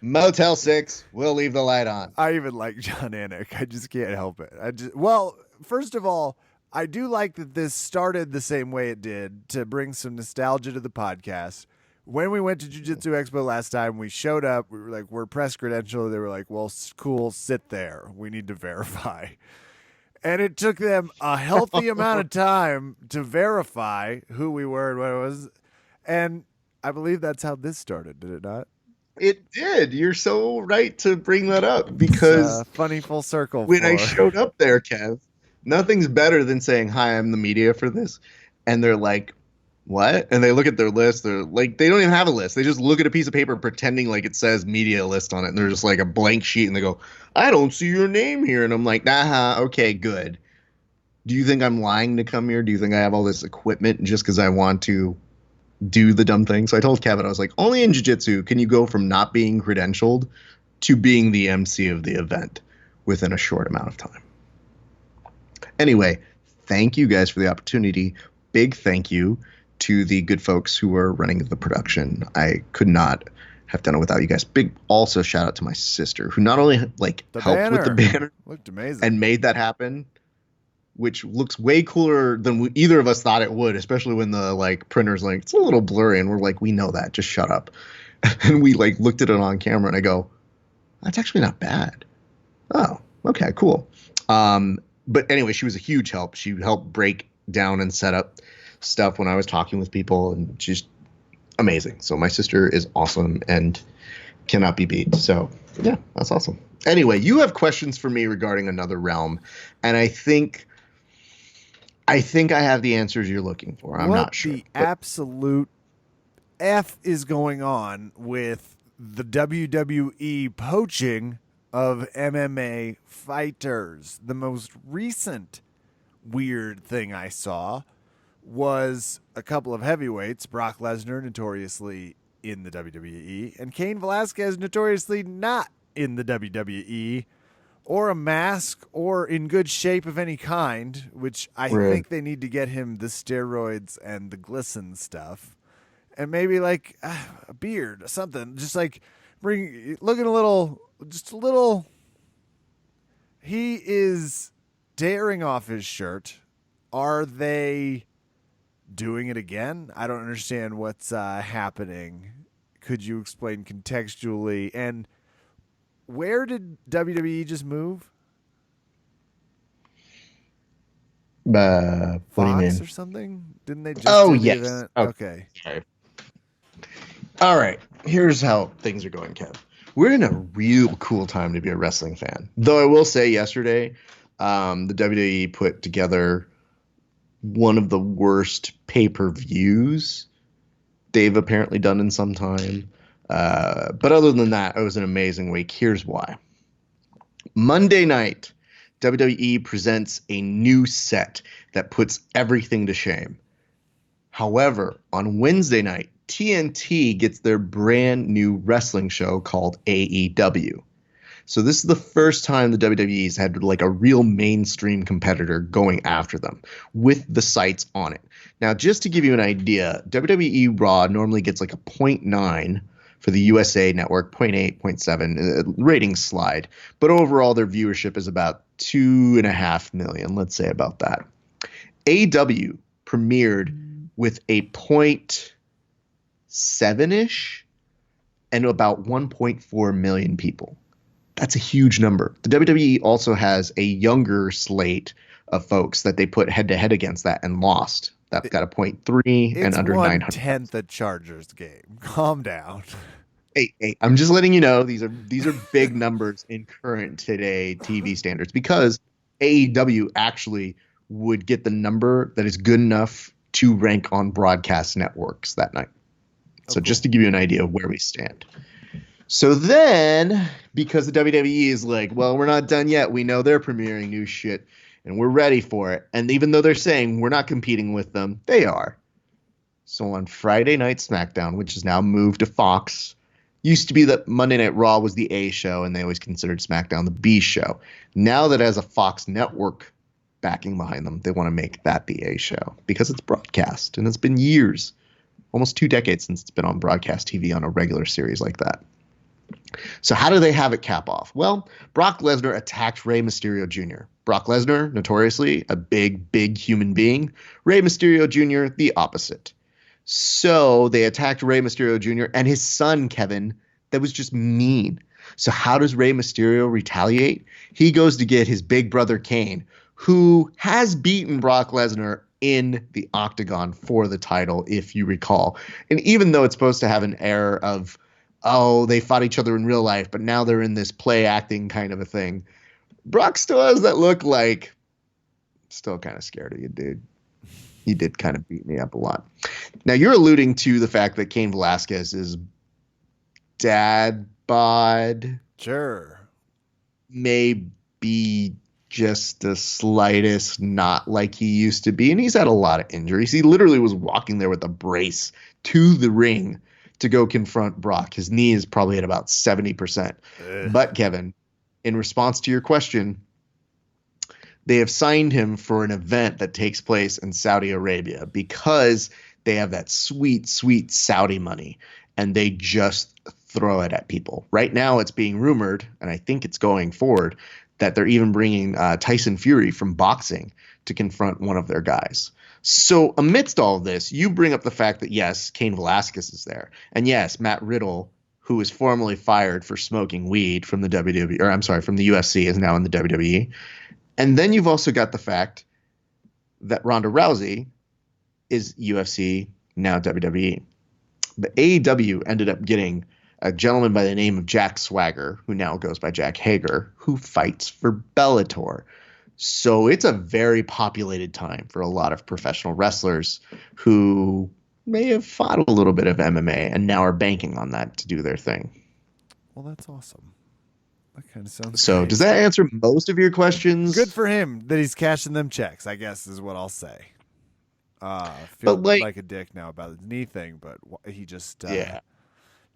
[SPEAKER 2] Motel 6, we'll leave the light on.
[SPEAKER 1] I even like John Anik. I just can't help it. Well, first of all, I do like that this started the same way it did to bring some nostalgia to the podcast. When we went to Jiu-Jitsu Expo last time, we showed up. We were like, we're press credentialed. They were like, well, cool, sit there. We need to verify. And it took them a healthy amount of time to verify who we were and what it was. And I believe that's how this started, did it not?
[SPEAKER 2] It did. You're so right to bring that up because
[SPEAKER 1] funny full circle.
[SPEAKER 2] When I showed up there, Kev, nothing's better than saying, hi, I'm the media for this. And they're like, what? And they look at their list. They're like, they don't even have a list. They just look at a piece of paper pretending like it says media list on it. And they're just like a blank sheet. And they go, I don't see your name here. And I'm like, okay, good. Do you think I'm lying to come here? Do you think I have all this equipment just because I want to do the dumb thing? So I told Kevin, I was like, only in jiu-jitsu can you go from not being credentialed to being the MC of the event within a short amount of time. Anyway, thank you guys for the opportunity. Big thank you to the good folks who were running the production. I could not have done it without you guys. Big also shout out to my sister who not only helped with the banner,
[SPEAKER 1] looked amazing,
[SPEAKER 2] and made that happen, which looks way cooler than either of us thought it would, especially when the printer's like, it's a little blurry, and we're like, we know that, just shut up. And we looked at it on camera, and I go, that's actually not bad. Oh, okay, cool. But anyway, she was a huge help. She helped break down and set up stuff when I was talking with people, and she's amazing. So my sister is awesome and cannot be beat. So yeah, that's awesome. Anyway, you have questions for me regarding Another Realm, and I think I have the answers you're looking for. I'm not sure.
[SPEAKER 1] What the absolute F is going on with the WWE poaching of MMA fighters? The most recent weird thing I saw was a couple of heavyweights, Brock Lesnar notoriously in the WWE, and Cain Velasquez notoriously not in the WWE, or a mask, or in good shape of any kind, which I think they need to get him the steroids and the glisten stuff, and maybe a beard or something, just looking a little, he is tearing off his shirt. Are they doing it again? I don't understand what's happening. Could you explain contextually? And where did WWE just move?
[SPEAKER 2] What do you mean?
[SPEAKER 1] Or something? Didn't they just
[SPEAKER 2] do
[SPEAKER 1] the
[SPEAKER 2] yes.
[SPEAKER 1] event?
[SPEAKER 2] Okay. All right. Here's how things are going, Kev. We're in a real cool time to be a wrestling fan. Though I will say yesterday, the WWE put together one of the worst pay-per-views they've apparently done in some time. But other than that, it was an amazing week. Here's why. Monday night, WWE presents a new set that puts everything to shame. However, on Wednesday night, TNT gets their brand new wrestling show called AEW. So this is the first time the WWE's had a real mainstream competitor going after them with the sights on it. Now, just to give you an idea, WWE Raw normally gets a 0.9 for the USA Network, 0.8, 0.7 ratings slide. But overall, their viewership is about 2.5 million, let's say about that. AEW premiered with a 0.7-ish and about 1.4 million people. That's a huge number. The WWE also has a younger slate of folks that they put head-to-head against that and lost. That got a 0.3 and under 900.
[SPEAKER 1] It's 1/10 the Chargers game. Calm down.
[SPEAKER 2] Hey, I'm just letting you know these are big numbers in current today TV standards because AEW actually would get the number that is good enough to rank on broadcast networks that night. So just to give you an idea of where we stand. So then, because the WWE is like, well, we're not done yet. We know they're premiering new shit and we're ready for it. And even though they're saying we're not competing with them, they are. So on Friday Night SmackDown, which is now moved to Fox, used to be that Monday Night Raw was the A show and they always considered SmackDown the B show. Now that it has a Fox network backing behind them, they want to make that the A show because it's broadcast. And it's been years, almost 2 decades since it's been on broadcast TV on a regular series like that. So how do they have it cap off? Well, Brock Lesnar attacked Rey Mysterio Jr. Brock Lesnar, notoriously a big human being. Rey Mysterio Jr., the opposite. So they attacked Rey Mysterio Jr. and his son, Kevin. That was just mean. So how does Rey Mysterio retaliate? He goes to get his big brother Kane, who has beaten Brock Lesnar in the octagon for the title, if you recall. And even though it's supposed to have an air of, oh, they fought each other in real life, but now they're in this play acting kind of a thing, Brock still has that look like, still kind of scared of you, dude. He did kind of beat me up a lot. Now, you're alluding to the fact that Cain Velasquez's dad bod
[SPEAKER 1] Sure.
[SPEAKER 2] may be just the slightest not like he used to be. And he's had a lot of injuries. He literally was walking there with a brace to the ring to go confront Brock. His knee is probably at about 70%. But, Kevin, in response to your question, they have signed him for an event that takes place in Saudi Arabia because they have that sweet Saudi money and they just throw it at people. Right now it's being rumored, and I think it's going forward, that they're even bringing Tyson Fury from boxing to confront one of their guys. So amidst all of this, you bring up the fact that, yes, Cain Velasquez is there. And yes, Matt Riddle, who was formerly fired for smoking weed from the WWE, or I'm sorry, from the UFC, is now in the WWE. And then you've also got the fact that Ronda Rousey is UFC, now WWE. But AEW ended up getting a gentleman by the name of Jack Swagger, who now goes by Jack Hager, who fights for Bellator. So it's a very populated time for a lot of professional wrestlers who may have fought a little bit of MMA and now are banking on that to do their thing.
[SPEAKER 1] Well, that's awesome. That kind of sounds
[SPEAKER 2] so
[SPEAKER 1] great.
[SPEAKER 2] Does that answer most of your questions?
[SPEAKER 1] Good for him that he's cashing them checks, I guess is what I'll say. Feel like a dick now about his knee thing, but he just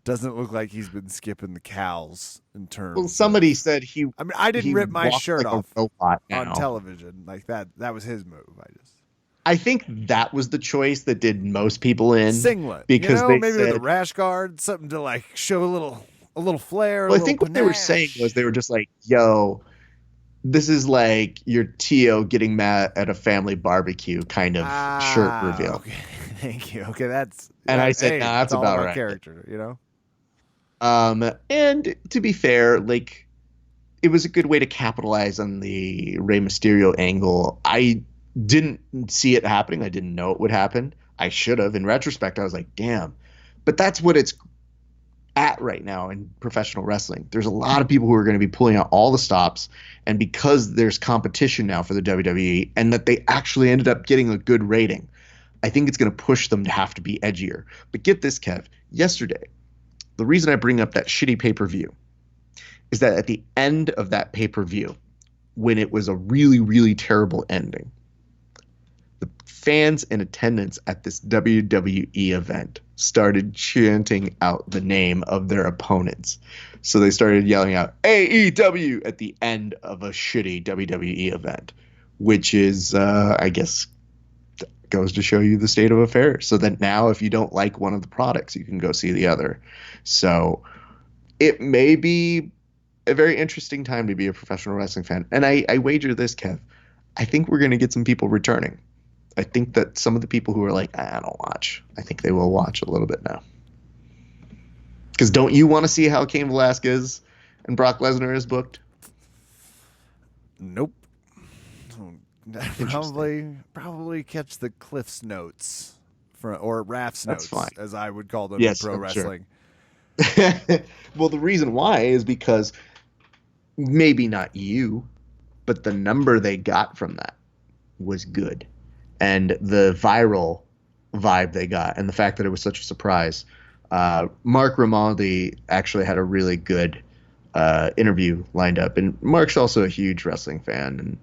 [SPEAKER 1] doesn't look like he's been skipping the cows in terms.
[SPEAKER 2] Well, somebody said he.
[SPEAKER 1] I mean, I didn't rip my shirt off
[SPEAKER 2] on
[SPEAKER 1] television like that. That was his move.
[SPEAKER 2] I think that was the choice that did most people in.
[SPEAKER 1] Singlet,
[SPEAKER 2] because
[SPEAKER 1] maybe
[SPEAKER 2] said,
[SPEAKER 1] with a rash guard, something to like show a little flair.
[SPEAKER 2] Well, I think what they were saying was they were just like, "Yo, this is like your Tio getting mad at a family barbecue kind of shirt reveal."
[SPEAKER 1] Okay, thank you. Okay, that's.
[SPEAKER 2] And I said, "Nah, that's about right."
[SPEAKER 1] Character, you know.
[SPEAKER 2] And to be fair, like, it was a good way to capitalize on the Rey Mysterio angle. I didn't see it happening. I didn't know it would happen. I should have. In retrospect, I was like, damn. But that's what it's at right now in professional wrestling. There's a lot of people who are going to be pulling out all the stops. And because there's competition now for the WWE and that they actually ended up getting a good rating, I think it's going to push them to have to be edgier. But get this, Kev. Yesterday, the reason I bring up that shitty pay-per-view is that at the end of that pay-per-view, when it was a really terrible ending, the fans in attendance at this WWE event started chanting out the name of their opponents. So they started yelling out AEW at the end of a shitty WWE event, which is, I guess, goes to show you the state of affairs. So that now if you don't like one of the products, you can go see the other. So it may be a very interesting time to be a professional wrestling fan. And I wager this, Kev, I think we're going to get some people returning. I think that some of the people who are like, I don't watch, I think they will watch a little bit now. Because don't you want to see how Cain Velasquez and Brock Lesnar is booked?
[SPEAKER 1] Nope. Probably catch the Cliff's notes or Raph's notes, as I would call them in pro wrestling.
[SPEAKER 2] Sure. Well, the reason why is because maybe not you, but the number they got from that was good. And the viral vibe they got and the fact that it was such a surprise Mark Ramaldi actually had a really good interview lined up, and Mark's also a huge wrestling fan, and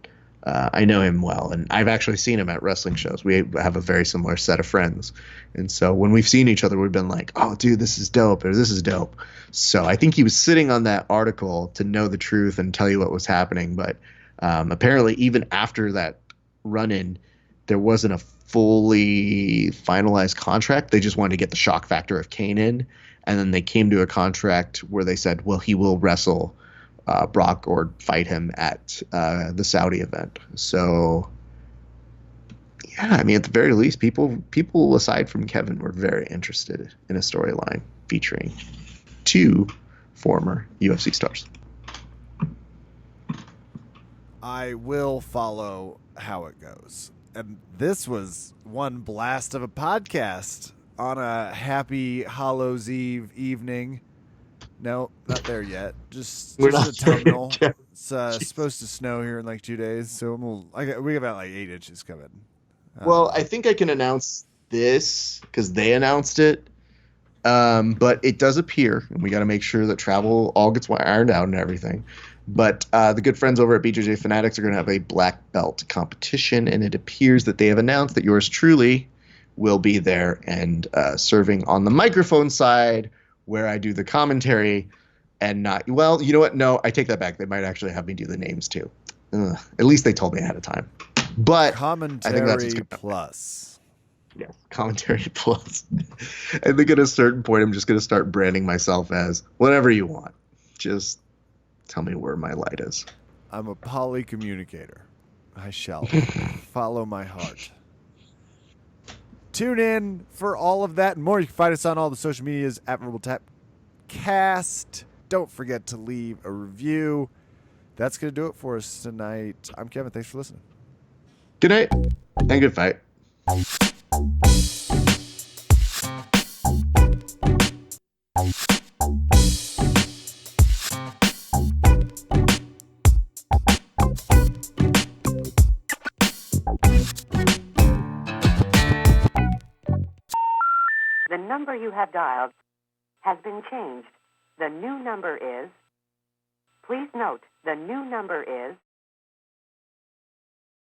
[SPEAKER 2] I know him well, and I've actually seen him at wrestling shows. We have a very similar set of friends, and so when we've seen each other, we've been like, "Oh, dude, this is dope," or "This is dope." So I think he was sitting on that article to know the truth and tell you what was happening, but apparently, even after that run-in, there wasn't a fully finalized contract. They just wanted to get the shock factor of Kane in, and then they came to a contract where they said, well, he will wrestle Brock or fight him at the Saudi event. So, yeah, I mean, at the very least, people aside from Kevin were very interested in a storyline featuring two former UFC stars.
[SPEAKER 1] I will follow how it goes. And this was one blast of a podcast on a happy Hallows Eve evening. No, not there yet. Just
[SPEAKER 2] We're
[SPEAKER 1] a
[SPEAKER 2] not
[SPEAKER 1] terminal.
[SPEAKER 2] there yet.
[SPEAKER 1] It's supposed to snow here in like 2 days, so we got about like 8 inches coming.
[SPEAKER 2] Well, I think I can announce this because they announced it. But it does appear, and we got to make sure that travel all gets ironed out and everything. But the good friends over at BJJ Fanatics are going to have a black belt competition, and it appears that they have announced that yours truly will be there and serving on the microphone side where I do the commentary and not. Well, you know what? No, I take that back. They might actually have me do the names too. At least they told me ahead of time. But
[SPEAKER 1] commentary
[SPEAKER 2] I think that's what's going to happen.
[SPEAKER 1] plus.
[SPEAKER 2] Yeah, commentary plus. I think at a certain point, I'm just going to start branding myself as whatever you want. Just tell me where my light is.
[SPEAKER 1] I'm a poly communicator. I shall follow my heart. Tune in for all of that and more. You can find us on all the social medias at VerbalTapCast. Don't forget to leave a review. That's going to do it for us tonight. I'm Kevin. Thanks for listening.
[SPEAKER 2] Good night and good fight.
[SPEAKER 3] The number you have dialed has been changed. The new number is... Please note, the new number is...